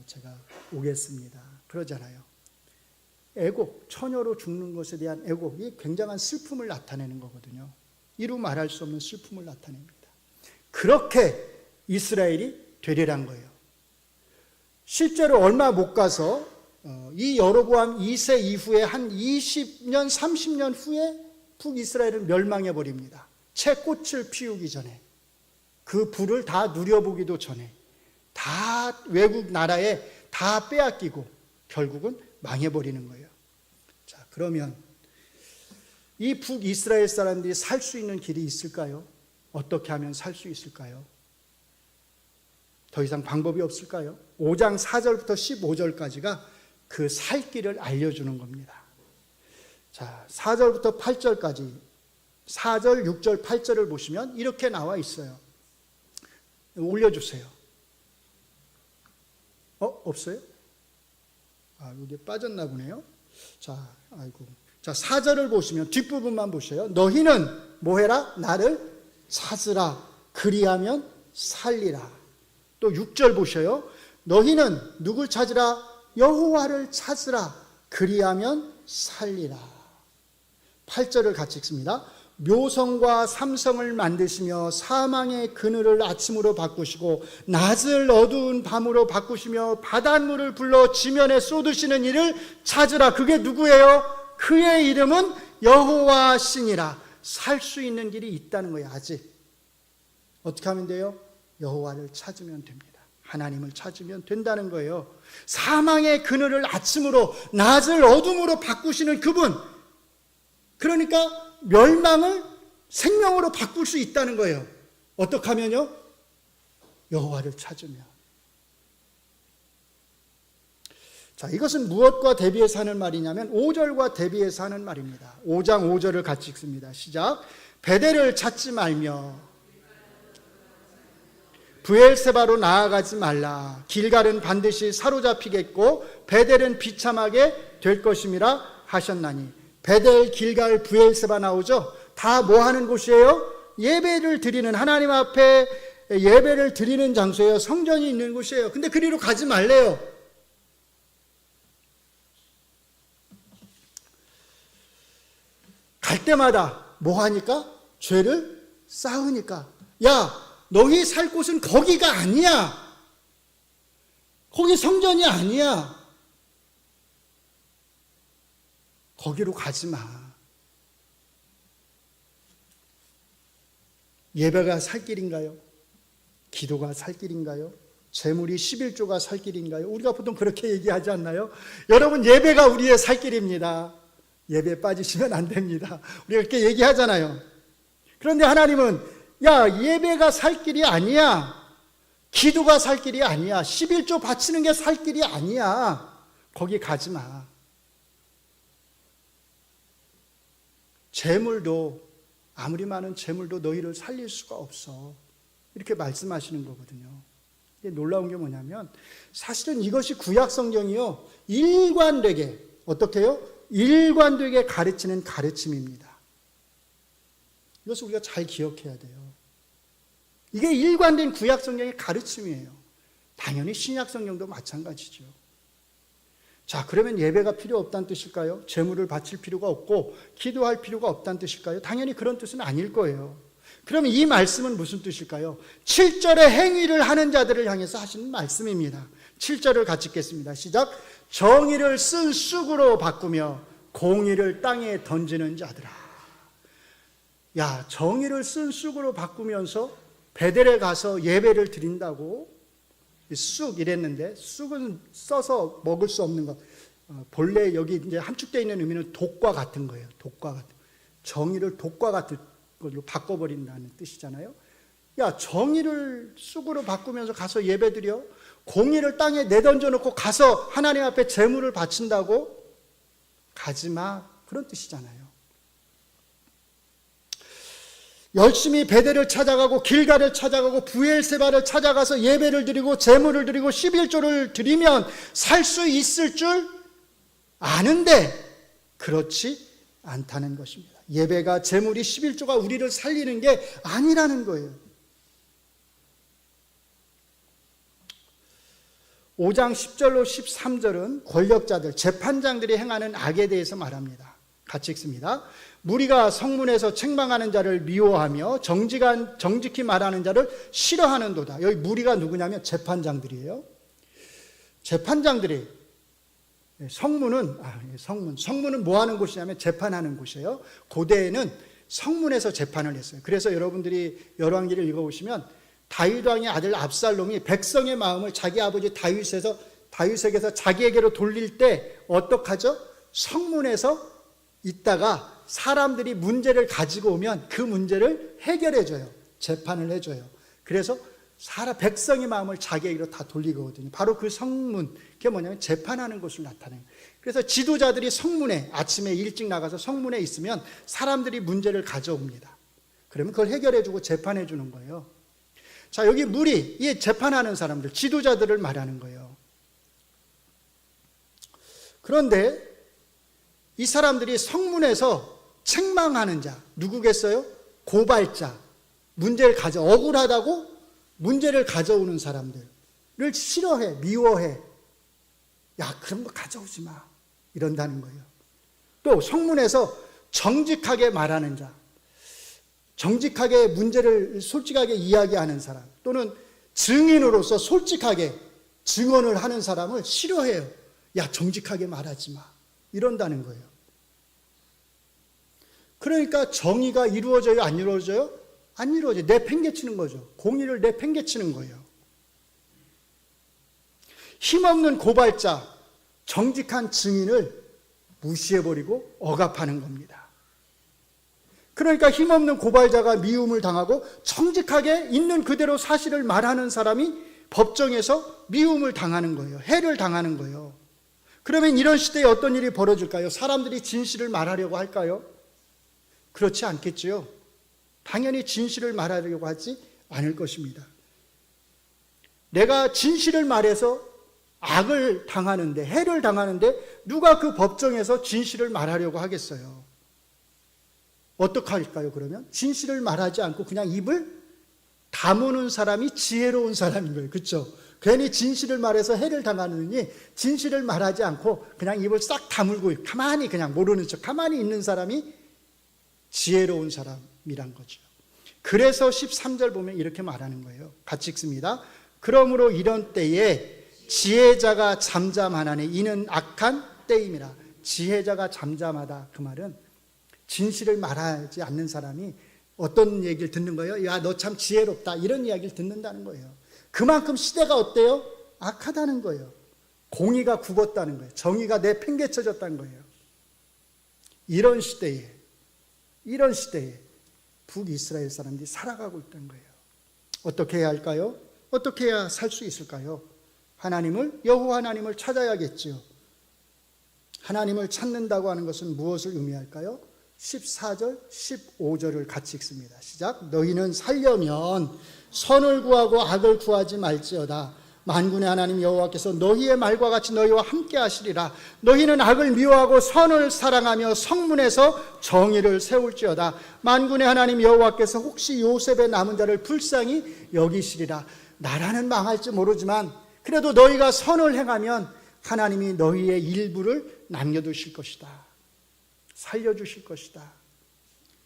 제가 오겠습니다. 그러잖아요. 애곡, 처녀로 죽는 것에 대한 애곡이 굉장한 슬픔을 나타내는 거거든요. 이루 말할 수 없는 슬픔을 나타냅니다. 그렇게 이스라엘이 되리란 거예요. 실제로 얼마 못 가서 이 여로보암 2세 이후에 한 20년, 30년 후에 북이스라엘은 멸망해 버립니다. 채 꽃을 피우기 전에, 그 불을 다 누려보기도 전에 다 외국 나라에 다 빼앗기고 결국은 망해버리는 거예요. 자, 그러면 이 북이스라엘 사람들이 살 수 있는 길이 있을까요? 어떻게 하면 살 수 있을까요? 더 이상 방법이 없을까요? 5장 4절부터 15절까지가 그 살 길을 알려주는 겁니다. 자, 4절부터 8절까지, 4절, 6절, 8절을 보시면 이렇게 나와 있어요. 올려주세요. 없어요? 여기 빠졌나 보네요. 자, 자, 4절을 보시면 뒷부분만 보셔요. 너희는 뭐해라? 나를 찾으라. 그리하면 살리라. 또 6절 보셔요. 너희는 누굴 찾으라? 여호와를 찾으라. 그리하면 살리라. 8절을 같이 읽습니다. 묘성과 삼성을 만드시며 사망의 그늘을 아침으로 바꾸시고 낮을 어두운 밤으로 바꾸시며 바닷물을 불러 지면에 쏟으시는 이를 찾으라. 그게 누구예요? 그의 이름은 여호와시니라. 살 수 있는 길이 있다는 거예요. 아직. 어떻게 하면 돼요? 여호와를 찾으면 됩니다. 하나님을 찾으면 된다는 거예요. 사망의 그늘을 아침으로, 낮을 어둠으로 바꾸시는 그분. 그러니까 멸망을 생명으로 바꿀 수 있다는 거예요. 어떻게 하면요? 여호와를 찾으면. 자, 이것은 무엇과 대비해서 하는 말이냐면 5절과 대비해서 하는 말입니다. 5장 5절을 같이 읽습니다. 시작. 베델을 찾지 말며 브엘세바로 나아가지 말라. 길갈은 반드시 사로잡히겠고 베델은 비참하게 될 것임이라 하셨나니. 베델, 길갈, 브엘세바 나오죠? 다 뭐 하는 곳이에요? 예배를 드리는, 하나님 앞에 예배를 드리는 장소예요. 성전이 있는 곳이에요. 근데 그리로 가지 말래요. 갈 때마다 뭐 하니까? 죄를 쌓으니까. 야, 너희 살 곳은 거기가 아니야. 거기 성전이 아니야. 거기로 가지 마. 예배가 살 길인가요? 기도가 살 길인가요? 재물이 11조가 살 길인가요? 우리가 보통 그렇게 얘기하지 않나요? 여러분, 예배가 우리의 살 길입니다. 예배에 빠지시면 안 됩니다. 우리가 그렇게 얘기하잖아요. 그런데 하나님은 야, 예배가 살 길이 아니야. 기도가 살 길이 아니야. 11조 바치는 게 살 길이 아니야. 거기 가지 마. 재물도, 아무리 많은 재물도 너희를 살릴 수가 없어. 이렇게 말씀하시는 거거든요. 이게 놀라운 게 뭐냐면 사실은 이것이 구약 성경이요, 일관되게 어떻게 해요? 일관되게 가르치는 가르침입니다. 이것을 우리가 잘 기억해야 돼요. 이게 일관된 구약 성경의 가르침이에요. 당연히 신약 성경도 마찬가지죠. 자, 그러면 예배가 필요 없다는 뜻일까요? 재물을 바칠 필요가 없고 기도할 필요가 없다는 뜻일까요? 당연히 그런 뜻은 아닐 거예요. 그러면 이 말씀은 무슨 뜻일까요? 7절의 행위를 하는 자들을 향해서 하시는 말씀입니다. 7절을 같이 읽겠습니다. 시작. 정의를 쓴 쑥으로 바꾸며 공의를 땅에 던지는 자들아. 야, 정의를 쓴 쑥으로 바꾸면서 베델에 가서 예배를 드린다고? 쑥 이랬는데, 쑥은 써서 먹을 수 없는 것. 본래 여기 이제 함축되어 있는 의미는 독과 같은 거예요. 독과 같은. 정의를 독과 같은 걸로 바꿔버린다는 뜻이잖아요. 야, 정의를 쑥으로 바꾸면서 가서 예배 드려? 공의를 땅에 내던져 놓고 가서 하나님 앞에 제물을 바친다고? 가지 마. 그런 뜻이잖아요. 열심히 베델을 찾아가고 길갈을 찾아가고 부엘세바를 찾아가서 예배를 드리고 제물을 드리고 11조를 드리면 살 수 있을 줄 아는데 그렇지 않다는 것입니다. 예배가 제물이 11조가 우리를 살리는 게 아니라는 거예요. 5장 10절로 13절은 권력자들, 재판장들이 행하는 악에 대해서 말합니다. 같이 읽습니다. 무리가 성문에서 책망하는 자를 미워하며 정직히 말하는 자를 싫어하는도다. 여기 무리가 누구냐면 재판장들이에요. 재판장들이 성문은 뭐 하는 곳이냐면 재판하는 곳이에요. 고대에는 성문에서 재판을 했어요. 그래서 여러분들이 열왕기를 읽어보시면 다윗 왕의 아들 압살롬이 백성의 마음을 자기 아버지 다윗에게서 자기에게로 돌릴 때 어떡하죠? 성문에서 있다가 사람들이 문제를 가지고 오면 그 문제를 해결해줘요. 재판을 해줘요. 그래서 백성의 마음을 자기에게로 다 돌리거든요. 바로 그 성문, 그게 뭐냐면 재판하는 것을 나타내요. 그래서 지도자들이 성문에 아침에 일찍 나가서 성문에 있으면 사람들이 문제를 가져옵니다. 그러면 그걸 해결해주고 재판해주는 거예요. 자, 여기 무리, 이 재판하는 사람들, 지도자들을 말하는 거예요. 그런데 이 사람들이 성문에서 책망하는 자, 누구겠어요? 고발자, 억울하다고 문제를 가져오는 사람들을 싫어해, 미워해. 야, 그런 거 가져오지 마. 이런다는 거예요. 또 성문에서 정직하게 말하는 자, 정직하게 문제를 솔직하게 이야기하는 사람, 또는 증인으로서 솔직하게 증언을 하는 사람을 싫어해요. 야, 정직하게 말하지 마. 이런다는 거예요. 그러니까 정의가 이루어져요? 안 이루어져요? 안 이루어져요. 내팽개치는 거죠. 공의를 내팽개치는 거예요. 힘없는 고발자, 정직한 증인을 무시해버리고 억압하는 겁니다. 그러니까 힘없는 고발자가 미움을 당하고 정직하게 있는 그대로 사실을 말하는 사람이 법정에서 미움을 당하는 거예요. 해를 당하는 거예요. 그러면 이런 시대에 어떤 일이 벌어질까요? 사람들이 진실을 말하려고 할까요? 그렇지 않겠지요. 당연히 진실을 말하려고 하지 않을 것입니다. 내가 진실을 말해서 악을 당하는데, 해를 당하는데 누가 그 법정에서 진실을 말하려고 하겠어요? 어떻게 할까요? 그러면 진실을 말하지 않고 그냥 입을 다무는 사람이 지혜로운 사람인 거예요. 그렇죠? 괜히 진실을 말해서 해를 당하느니 진실을 말하지 않고 그냥 입을 싹 다물고 가만히 그냥 모르는 척 가만히 있는 사람이 지혜로운 사람이란 거죠. 그래서 13절 보면 이렇게 말하는 거예요. 같이 읽습니다. 그러므로 이런 때에 지혜자가 잠잠하나니 이는 악한 때임이라. 지혜자가 잠잠하다, 그 말은 진실을 말하지 않는 사람이 어떤 얘기를 듣는 거예요? 야, 너 참 지혜롭다, 이런 이야기를 듣는다는 거예요. 그만큼 시대가 어때요? 악하다는 거예요. 공의가 굽었다는 거예요. 정의가 내팽개쳐졌다는 거예요. 이런 시대에 북이스라엘 사람들이 살아가고 있다는 거예요. 어떻게 해야 할까요? 어떻게 해야 살 수 있을까요? 여호와 하나님을 찾아야겠지요. 하나님을 찾는다고 하는 것은 무엇을 의미할까요? 14절, 15절을 같이 읽습니다. 시작. 너희는 살려면 선을 구하고 악을 구하지 말지어다. 만군의 하나님 여호와께서 너희의 말과 같이 너희와 함께 하시리라. 너희는 악을 미워하고 선을 사랑하며 성문에서 정의를 세울지어다. 만군의 하나님 여호와께서 혹시 요셉의 남은 자를 불쌍히 여기시리라. 나라는 망할지 모르지만 그래도 너희가 선을 행하면 하나님이 너희의 일부를 남겨두실 것이다. 살려주실 것이다.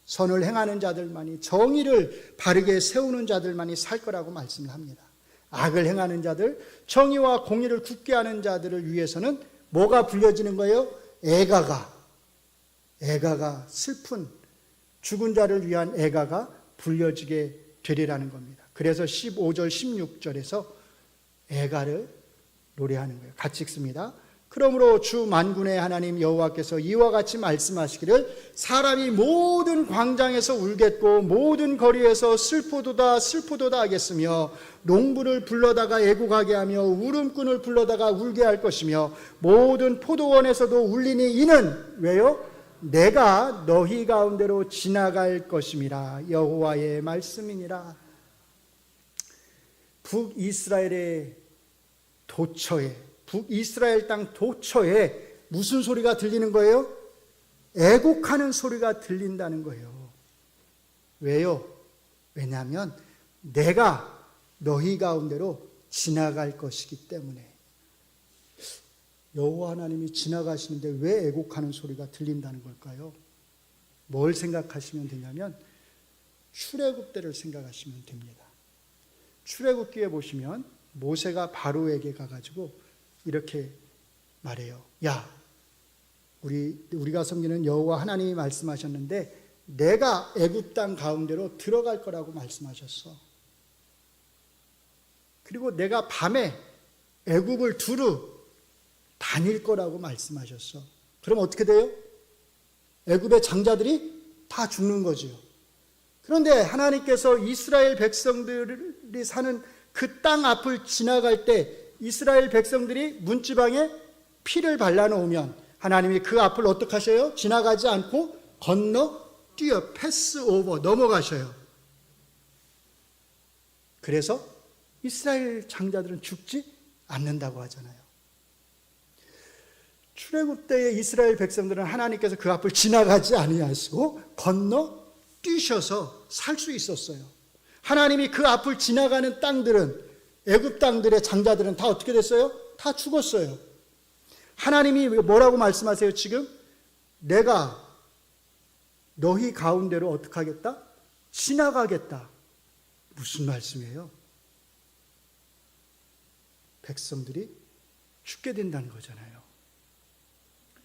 선을 행하는 자들만이, 정의를 바르게 세우는 자들만이 살 거라고 말씀을 합니다. 악을 행하는 자들, 정의와 공의를 굳게 하는 자들을 위해서는 뭐가 불려지는 거예요? 애가가 슬픈 죽은 자를 위한 애가가 불려지게 되리라는 겁니다. 그래서 15절 16절에서 애가를 노래하는 거예요. 같이 읽습니다. 그러므로 주 만군의 하나님 여호와께서 이와 같이 말씀하시기를 사람이 모든 광장에서 울겠고 모든 거리에서 슬프도다 슬프도다 하겠으며 농부를 불러다가 애곡하게 하며 울음꾼을 불러다가 울게 할 것이며 모든 포도원에서도 울리니 이는 왜요? 내가 너희 가운데로 지나갈 것임이라. 여호와의 말씀이니라. 북이스라엘의 도처에, 북이스라엘 땅 도처에 무슨 소리가 들리는 거예요? 애곡하는 소리가 들린다는 거예요. 왜요? 왜냐하면 내가 너희 가운데로 지나갈 것이기 때문에. 여호와 하나님이 지나가시는데 왜 애곡하는 소리가 들린다는 걸까요? 뭘 생각하시면 되냐면 출애굽 때를 생각하시면 됩니다. 출애굽기에 보시면 모세가 바로에게 가가지고 이렇게 말해요. 야, 우리가 섬기는 여호와 하나님이 말씀하셨는데 내가 애굽 땅 가운데로 들어갈 거라고 말씀하셨어. 그리고 내가 밤에 애굽을 두루 다닐 거라고 말씀하셨어. 그럼 어떻게 돼요? 애굽의 장자들이 다 죽는 거죠. 그런데 하나님께서 이스라엘 백성들이 사는 그 땅 앞을 지나갈 때 이스라엘 백성들이 문지방에 피를 발라놓으면 하나님이 그 앞을 어떻게 하셔요? 지나가지 않고 뛰어 패스 오버, 넘어가셔요. 그래서 이스라엘 장자들은 죽지 않는다고 하잖아요. 출애굽 때의 이스라엘 백성들은 하나님께서 그 앞을 지나가지 아니하시고 뛰셔서 살 수 있었어요. 하나님이 그 앞을 지나가는 땅들은, 애굽 땅들의 장자들은 다 어떻게 됐어요? 다 죽었어요. 하나님이 뭐라고 말씀하세요 지금? 내가 너희 가운데로 어떻게 하겠다? 지나가겠다. 무슨 말씀이에요? 백성들이 죽게 된다는 거잖아요.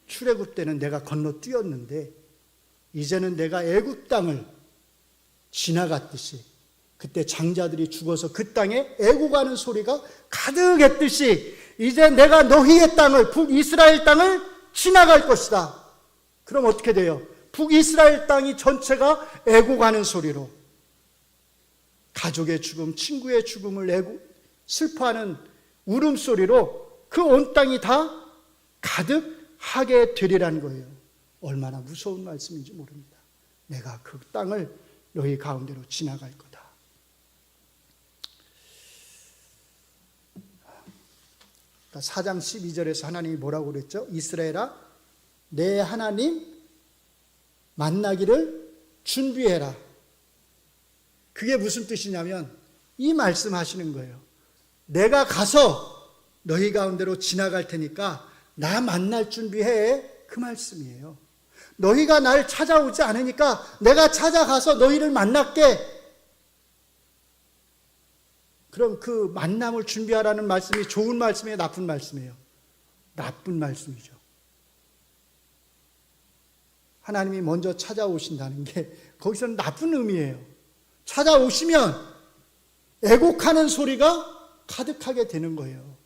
출애굽 때는 내가 건너뛰었는데 이제는 내가 애굽 땅을 지나갔듯이, 그때 장자들이 죽어서 그 땅에 애곡하는 소리가 가득했듯이 이제 내가 너희의 땅을, 북이스라엘 땅을 지나갈 것이다. 그럼 어떻게 돼요? 북이스라엘 땅이 전체가 애곡하는 소리로, 가족의 죽음, 친구의 죽음을 슬퍼하는 울음소리로 그 온 땅이 다 가득하게 되리라는 거예요. 얼마나 무서운 말씀인지 모릅니다. 내가 그 땅을 너희 가운데로 지나갈 거다. 4장 12절에서 하나님이 뭐라고 그랬죠? 이스라엘아, 내 하나님 만나기를 준비해라. 그게 무슨 뜻이냐면 이 말씀하시는 거예요. 내가 가서 너희 가운데로 지나갈 테니까 나 만날 준비해. 그 말씀이에요. 너희가 날 찾아오지 않으니까 내가 찾아가서 너희를 만날게. 그럼 그 만남을 준비하라는 말씀이 좋은 말씀이에요, 나쁜 말씀이에요? 나쁜 말씀이죠. 하나님이 먼저 찾아오신다는 게 거기서는 나쁜 의미예요. 찾아오시면 애곡하는 소리가 가득하게 되는 거예요.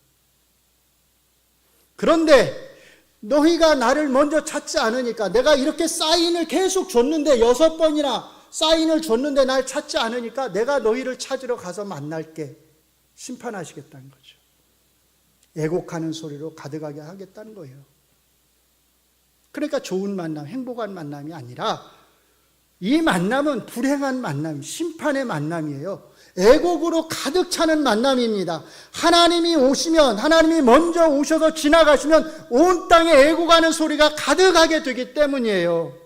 그런데 너희가 나를 먼저 찾지 않으니까, 내가 이렇게 사인을 계속 줬는데 6번이나 사인을 줬는데 날 찾지 않으니까 내가 너희를 찾으러 가서 만날게, 심판하시겠다는 거죠. 애곡하는 소리로 가득하게 하겠다는 거예요. 그러니까 좋은 만남, 행복한 만남이 아니라 이 만남은 불행한 만남, 심판의 만남이에요. 애곡으로 가득 차는 만남입니다. 하나님이 오시면, 하나님이 먼저 오셔서 지나가시면 온 땅에 애곡하는 소리가 가득하게 되기 때문이에요.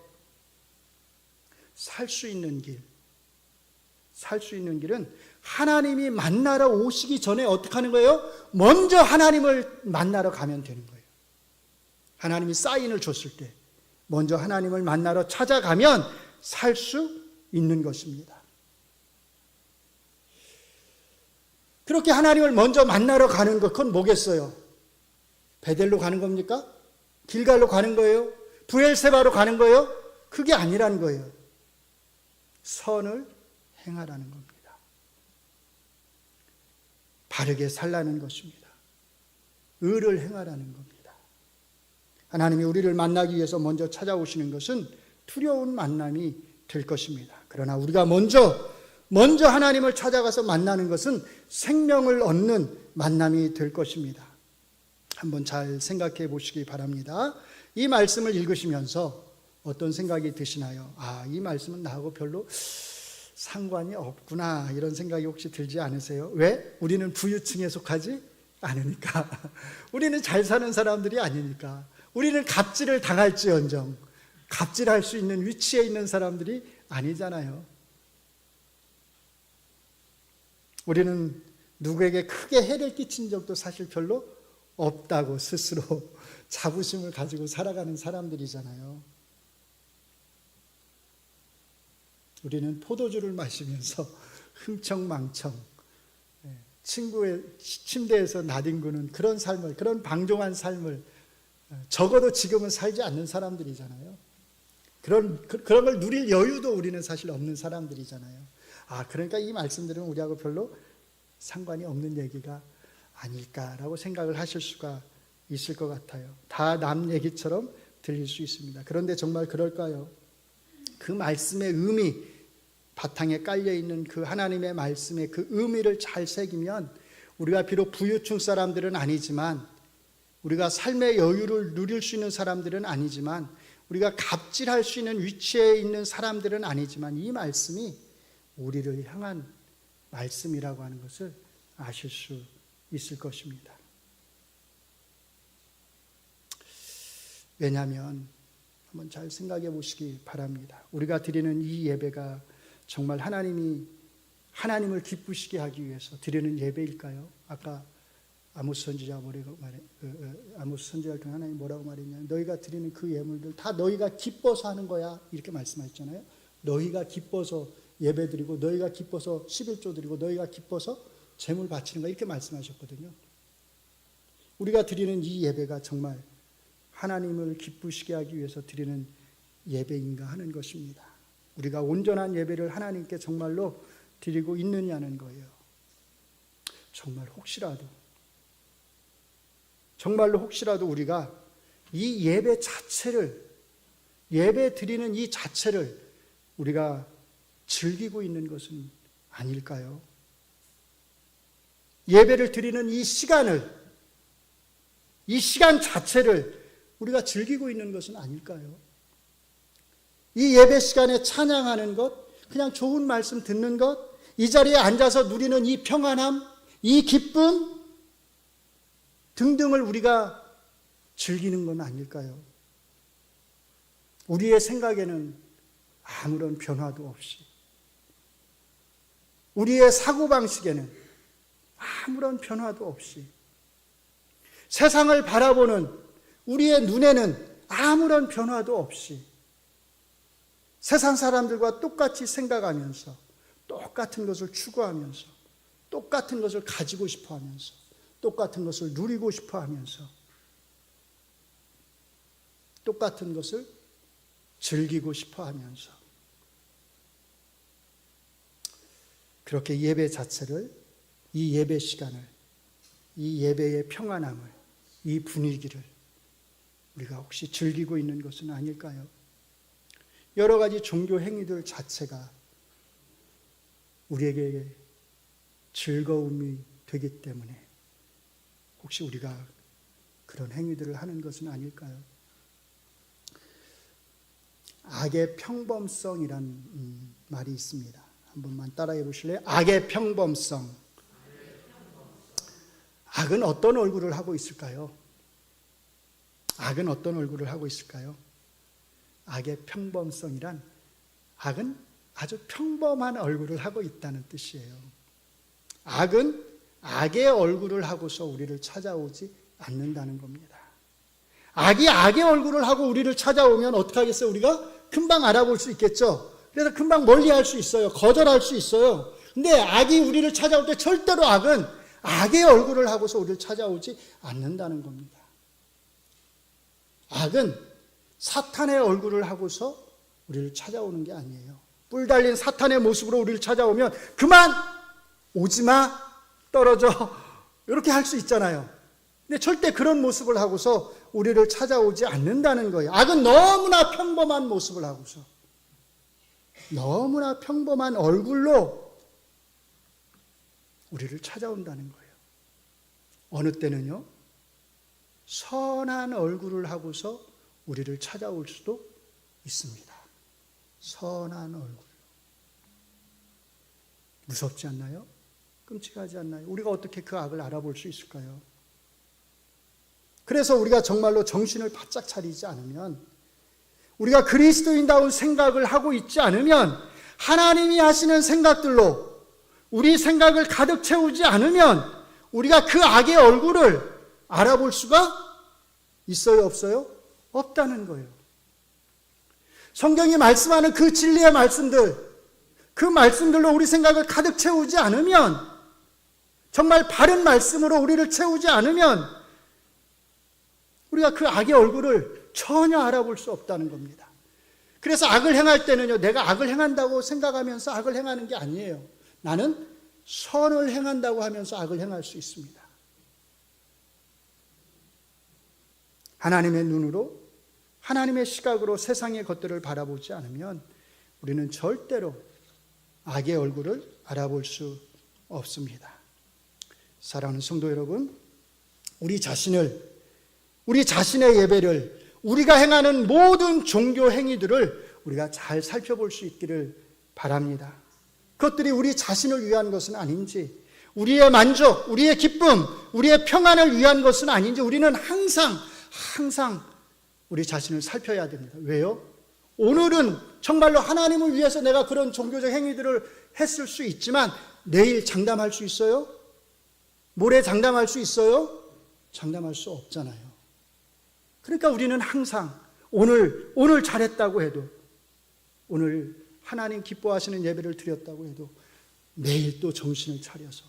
살 수 있는 길은 하나님이 만나러 오시기 전에 어떻게 하는 거예요? 먼저 하나님을 만나러 가면 되는 거예요. 하나님이 사인을 줬을 때 먼저 하나님을 만나러 찾아가면 살 수 있는 것입니다. 그렇게 하나님을 먼저 만나러 가는 것, 그건 뭐겠어요? 베델로 가는 겁니까? 길갈로 가는 거예요? 브엘세바로 가는 거예요? 그게 아니라는 거예요. 선을 행하라는 겁니다. 바르게 살라는 것입니다. 의를 행하라는 겁니다. 하나님이 우리를 만나기 위해서 먼저 찾아오시는 것은 두려운 만남이 될 것입니다. 그러나 우리가 먼저 하나님을 찾아가서 만나는 것은 생명을 얻는 만남이 될 것입니다. 한번 잘 생각해 보시기 바랍니다. 이 말씀을 읽으시면서 어떤 생각이 드시나요? 이 말씀은 나하고 별로 상관이 없구나, 이런 생각이 혹시 들지 않으세요? 왜? 우리는 부유층에 속하지 않으니까. 우리는 잘 사는 사람들이 아니니까. 우리는 갑질을 당할지언정 갑질할 수 있는 위치에 있는 사람들이 아니잖아요. 우리는 누구에게 크게 해를 끼친 적도 사실 별로 없다고 스스로 자부심을 가지고 살아가는 사람들이잖아요. 우리는 포도주를 마시면서 흥청망청 친구의 침대에서 나뒹구는 그런 삶을, 그런 방종한 삶을 적어도 지금은 살지 않는 사람들이잖아요. 그런 걸 누릴 여유도 우리는 사실 없는 사람들이잖아요. 그러니까 이 말씀들은 우리하고 별로 상관이 없는 얘기가 아닐까라고 생각을 하실 수가 있을 것 같아요. 다 남 얘기처럼 들릴 수 있습니다. 그런데 정말 그럴까요? 그 말씀의 의미, 바탕에 깔려있는 그 하나님의 말씀의 그 의미를 잘 새기면 우리가 비록 부유층 사람들은 아니지만, 우리가 삶의 여유를 누릴 수 있는 사람들은 아니지만, 우리가 갑질할 수 있는 위치에 있는 사람들은 아니지만, 이 말씀이 우리를 향한 말씀이라고 하는 것을 아실 수 있을 것입니다. 왜냐하면 한번 잘 생각해 보시기 바랍니다. 우리가 드리는 이 예배가 정말 하나님을 기쁘시게 하기 위해서 드리는 예배일까요? 아까 아모스 선지자 아모스 선지자를 통해 하나님 뭐라고 말했냐? 너희가 드리는 그 예물들 다 너희가 기뻐서 하는 거야, 이렇게 말씀하셨잖아요. 너희가 기뻐서 예배드리고, 너희가 기뻐서 11조 드리고, 너희가 기뻐서 제물 바치는 거, 이렇게 말씀하셨거든요. 우리가 드리는 이 예배가 정말 하나님을 기쁘시게 하기 위해서 드리는 예배인가 하는 것입니다. 우리가 온전한 예배를 하나님께 정말로 드리고 있느냐는 거예요. 정말로 혹시라도 우리가 이 예배 자체를, 예배 드리는 이 자체를 우리가 즐기고 있는 것은 아닐까요? 예배를 드리는 이 시간 자체를 우리가 즐기고 있는 것은 아닐까요? 이 예배 시간에 찬양하는 것, 그냥 좋은 말씀 듣는 것, 이 자리에 앉아서 누리는 이 평안함, 이 기쁨 등등을 우리가 즐기는 건 아닐까요? 우리의 생각에는 아무런 변화도 없이, 우리의 사고방식에는 아무런 변화도 없이, 세상을 바라보는 우리의 눈에는 아무런 변화도 없이 세상 사람들과 똑같이 생각하면서, 똑같은 것을 추구하면서, 똑같은 것을 가지고 싶어 하면서, 똑같은 것을 누리고 싶어 하면서, 똑같은 것을 즐기고 싶어 하면서, 그렇게 예배 자체를, 이 예배 시간을, 이 예배의 평안함을, 이 분위기를 우리가 혹시 즐기고 있는 것은 아닐까요? 여러 가지 종교 행위들 자체가 우리에게 즐거움이 되기 때문에 혹시 우리가 그런 행위들을 하는 것은 아닐까요? 악의 평범성이란 말이 있습니다. 한 번만 따라해 보실래요? 악의 평범성. 악은 어떤 얼굴을 하고 있을까요? 악은 어떤 얼굴을 하고 있을까요? 악의 평범성이란 악은 아주 평범한 얼굴을 하고 있다는 뜻이에요. 악은 악의 얼굴을 하고서 우리를 찾아오지 않는다는 겁니다. 악이 악의 얼굴을 하고 우리를 찾아오면 어떻게 하겠어요? 우리가 금방 알아볼 수 있겠죠. 그래서 금방 멀리할 수 있어요. 거절할 수 있어요. 근데 악이 우리를 찾아올 때 절대로 악은 악의 얼굴을 하고서 우리를 찾아오지 않는다는 겁니다. 악은 사탄의 얼굴을 하고서 우리를 찾아오는 게 아니에요. 뿔 달린 사탄의 모습으로 우리를 찾아오면 그만 오지마, 떨어져, 이렇게 할 수 있잖아요. 근데 절대 그런 모습을 하고서 우리를 찾아오지 않는다는 거예요. 악은 너무나 평범한 모습을 하고서, 너무나 평범한 얼굴로 우리를 찾아온다는 거예요. 어느 때는요, 선한 얼굴을 하고서 우리를 찾아올 수도 있습니다. 선한 얼굴. 무섭지 않나요? 끔찍하지 않나요? 우리가 어떻게 그 악을 알아볼 수 있을까요? 그래서 우리가 정말로 정신을 바짝 차리지 않으면, 우리가 그리스도인다운 생각을 하고 있지 않으면, 하나님이 하시는 생각들로 우리 생각을 가득 채우지 않으면 우리가 그 악의 얼굴을 알아볼 수가 있어요, 없어요? 없다는 거예요. 성경이 말씀하는 그 진리의 말씀들, 그 말씀들로 우리 생각을 가득 채우지 않으면, 정말 바른 말씀으로 우리를 채우지 않으면 우리가 그 악의 얼굴을 전혀 알아볼 수 없다는 겁니다. 그래서 악을 행할 때는요, 내가 악을 행한다고 생각하면서 악을 행하는 게 아니에요. 나는 선을 행한다고 하면서 악을 행할 수 있습니다. 하나님의 눈으로, 하나님의 시각으로 세상의 것들을 바라보지 않으면 우리는 절대로 악의 얼굴을 알아볼 수 없습니다. 사랑하는 성도 여러분, 우리 자신의 예배를, 우리가 행하는 모든 종교 행위들을 우리가 잘 살펴볼 수 있기를 바랍니다. 그것들이 우리 자신을 위한 것은 아닌지, 우리의 만족, 우리의 기쁨, 우리의 평안을 위한 것은 아닌지 우리는 항상 우리 자신을 살펴야 됩니다. 왜요? 오늘은 정말로 하나님을 위해서 내가 그런 종교적 행위들을 했을 수 있지만 내일 장담할 수 있어요? 모레 장담할 수 있어요? 장담할 수 없잖아요. 그러니까 우리는 항상 오늘 잘했다고 해도, 오늘 하나님 기뻐하시는 예배를 드렸다고 해도 내일 또 정신을 차려서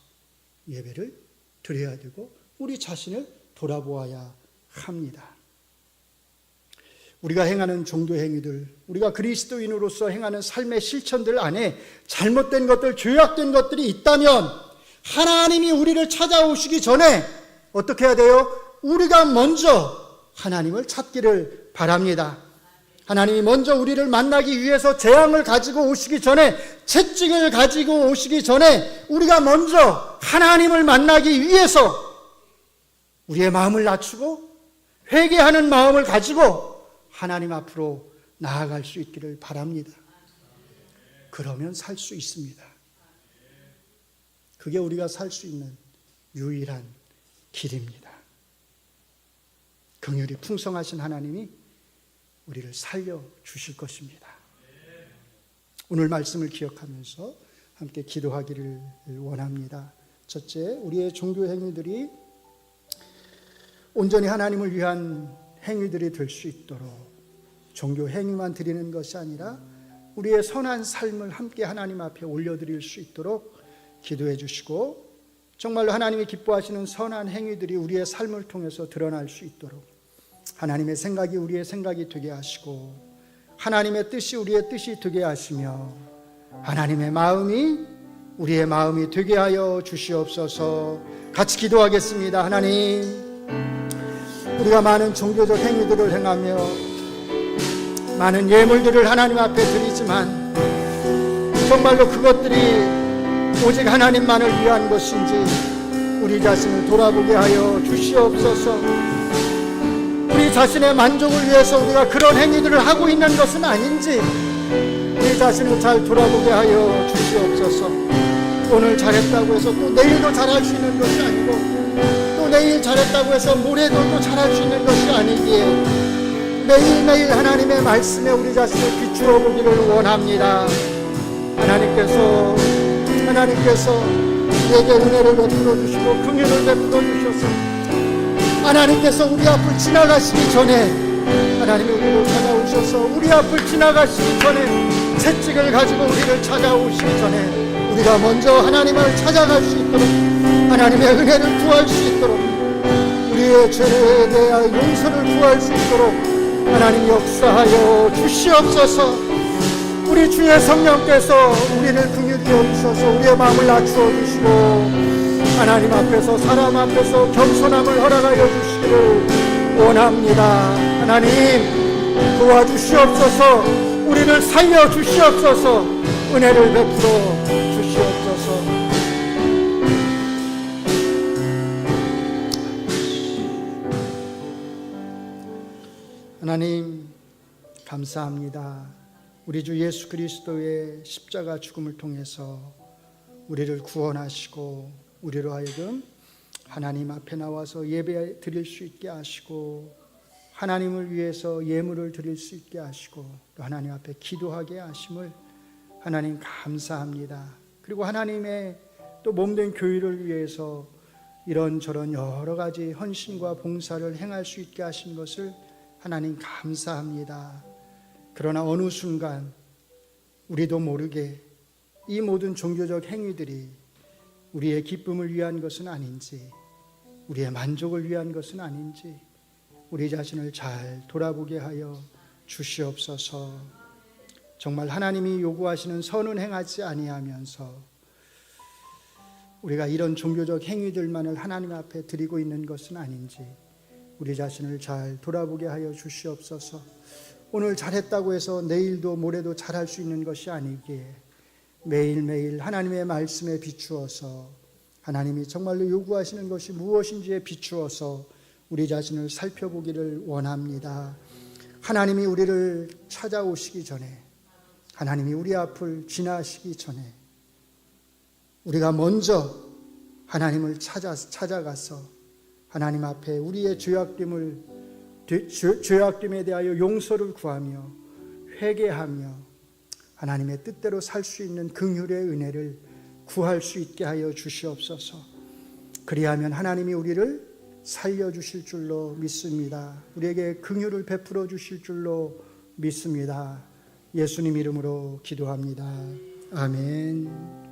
예배를 드려야 되고 우리 자신을 돌아보아야 합니다. 우리가 행하는 종교 행위들, 우리가 그리스도인으로서 행하는 삶의 실천들 안에 잘못된 것들, 죄악된 것들이 있다면 하나님이 우리를 찾아오시기 전에 어떻게 해야 돼요? 우리가 먼저 하나님을 찾기를 바랍니다. 하나님이 먼저 우리를 만나기 위해서 재앙을 가지고 오시기 전에, 채찍을 가지고 오시기 전에 우리가 먼저 하나님을 만나기 위해서 우리의 마음을 낮추고 회개하는 마음을 가지고 하나님 앞으로 나아갈 수 있기를 바랍니다. 그러면 살 수 있습니다. 그게 우리가 살 수 있는 유일한 길입니다. 긍휼이 풍성하신 하나님이 우리를 살려주실 것입니다. 오늘 말씀을 기억하면서 함께 기도하기를 원합니다. 첫째, 우리의 종교 행위들이 온전히 하나님을 위한 행위들이 될 수 있도록, 종교 행위만 드리는 것이 아니라 우리의 선한 삶을 함께 하나님 앞에 올려드릴 수 있도록 기도해 주시고, 정말로 하나님이 기뻐하시는 선한 행위들이 우리의 삶을 통해서 드러날 수 있도록 하나님의 생각이 우리의 생각이 되게 하시고 하나님의 뜻이 우리의 뜻이 되게 하시며 하나님의 마음이 우리의 마음이 되게 하여 주시옵소서. 같이 기도하겠습니다. 하나님, 우리가 많은 종교적 행위들을 행하며 많은 예물들을 하나님 앞에 드리지만 정말로 그것들이 오직 하나님만을 위한 것인지 우리 자신을 돌아보게 하여 주시옵소서. 우리 자신의 만족을 위해서 우리가 그런 행위들을 하고 있는 것은 아닌지 우리 자신을 잘 돌아보게 하여 주시옵소서. 오늘 잘했다고 해서 또 내일도 잘할 수 있는 것이 아니고 또 내일 잘했다고 해서 모레도 또 잘할 수 있는 것이 아니기에 매일매일 하나님의 말씀에 우리 자신을 비추어 보기를 원합니다. 하나님께서 우리에게 은혜를 베풀어 주시고 긍휼을 베풀어 주셔서 하나님께서 우리 앞을 지나가시기 전에 하나님이 우리를 찾아오셔서 우리 앞을 지나가시기 전에 채찍을 가지고 우리를 찾아오시기 전에 우리가 먼저 하나님을 찾아갈 수 있도록 하나님의 은혜를 구할 수 있도록 우리의 죄에 대하여 용서를 구할 수 있도록 하나님 역사하여 주시옵소서. 우리 주의 성령께서 우리를 긍휼히 여기셔서 우리의 마음을 낮추어 주시고 하나님 앞에서 사람 앞에서 겸손함을 허락하여 주시기를 원합니다. 하나님 도와주시옵소서. 우리를 살려 주시옵소서. 은혜를 베풀어 주시옵소서. 하나님 감사합니다. 우리 주 예수 그리스도의 십자가 죽음을 통해서 우리를 구원하시고 우리로 하여금 하나님 앞에 나와서 예배 드릴 수 있게 하시고 하나님을 위해서 예물을 드릴 수 있게 하시고 또 하나님 앞에 기도하게 하심을 하나님 감사합니다. 그리고 하나님의 또 몸된 교회를 위해서 이런저런 여러 가지 헌신과 봉사를 행할 수 있게 하신 것을 하나님 감사합니다. 그러나 어느 순간 우리도 모르게 이 모든 종교적 행위들이 우리의 기쁨을 위한 것은 아닌지 우리의 만족을 위한 것은 아닌지 우리 자신을 잘 돌아보게 하여 주시옵소서. 정말 하나님이 요구하시는 선은 행하지 아니하면서 우리가 이런 종교적 행위들만을 하나님 앞에 드리고 있는 것은 아닌지 우리 자신을 잘 돌아보게 하여 주시옵소서. 오늘 잘했다고 해서 내일도 모레도 잘할 수 있는 것이 아니기에 매일매일 하나님의 말씀에 비추어서 하나님이 정말로 요구하시는 것이 무엇인지에 비추어서 우리 자신을 살펴보기를 원합니다. 하나님이 우리를 찾아오시기 전에 하나님이 우리 앞을 지나시기 전에 우리가 먼저 하나님을 찾아가서 하나님 앞에 우리의 죄악됨에 대하여 용서를 구하며 회개하며 하나님의 뜻대로 살 수 있는 긍휼의 은혜를 구할 수 있게 하여 주시옵소서. 그리하면 하나님이 우리를 살려주실 줄로 믿습니다. 우리에게 긍휼을 베풀어 주실 줄로 믿습니다. 예수님 이름으로 기도합니다. 아멘.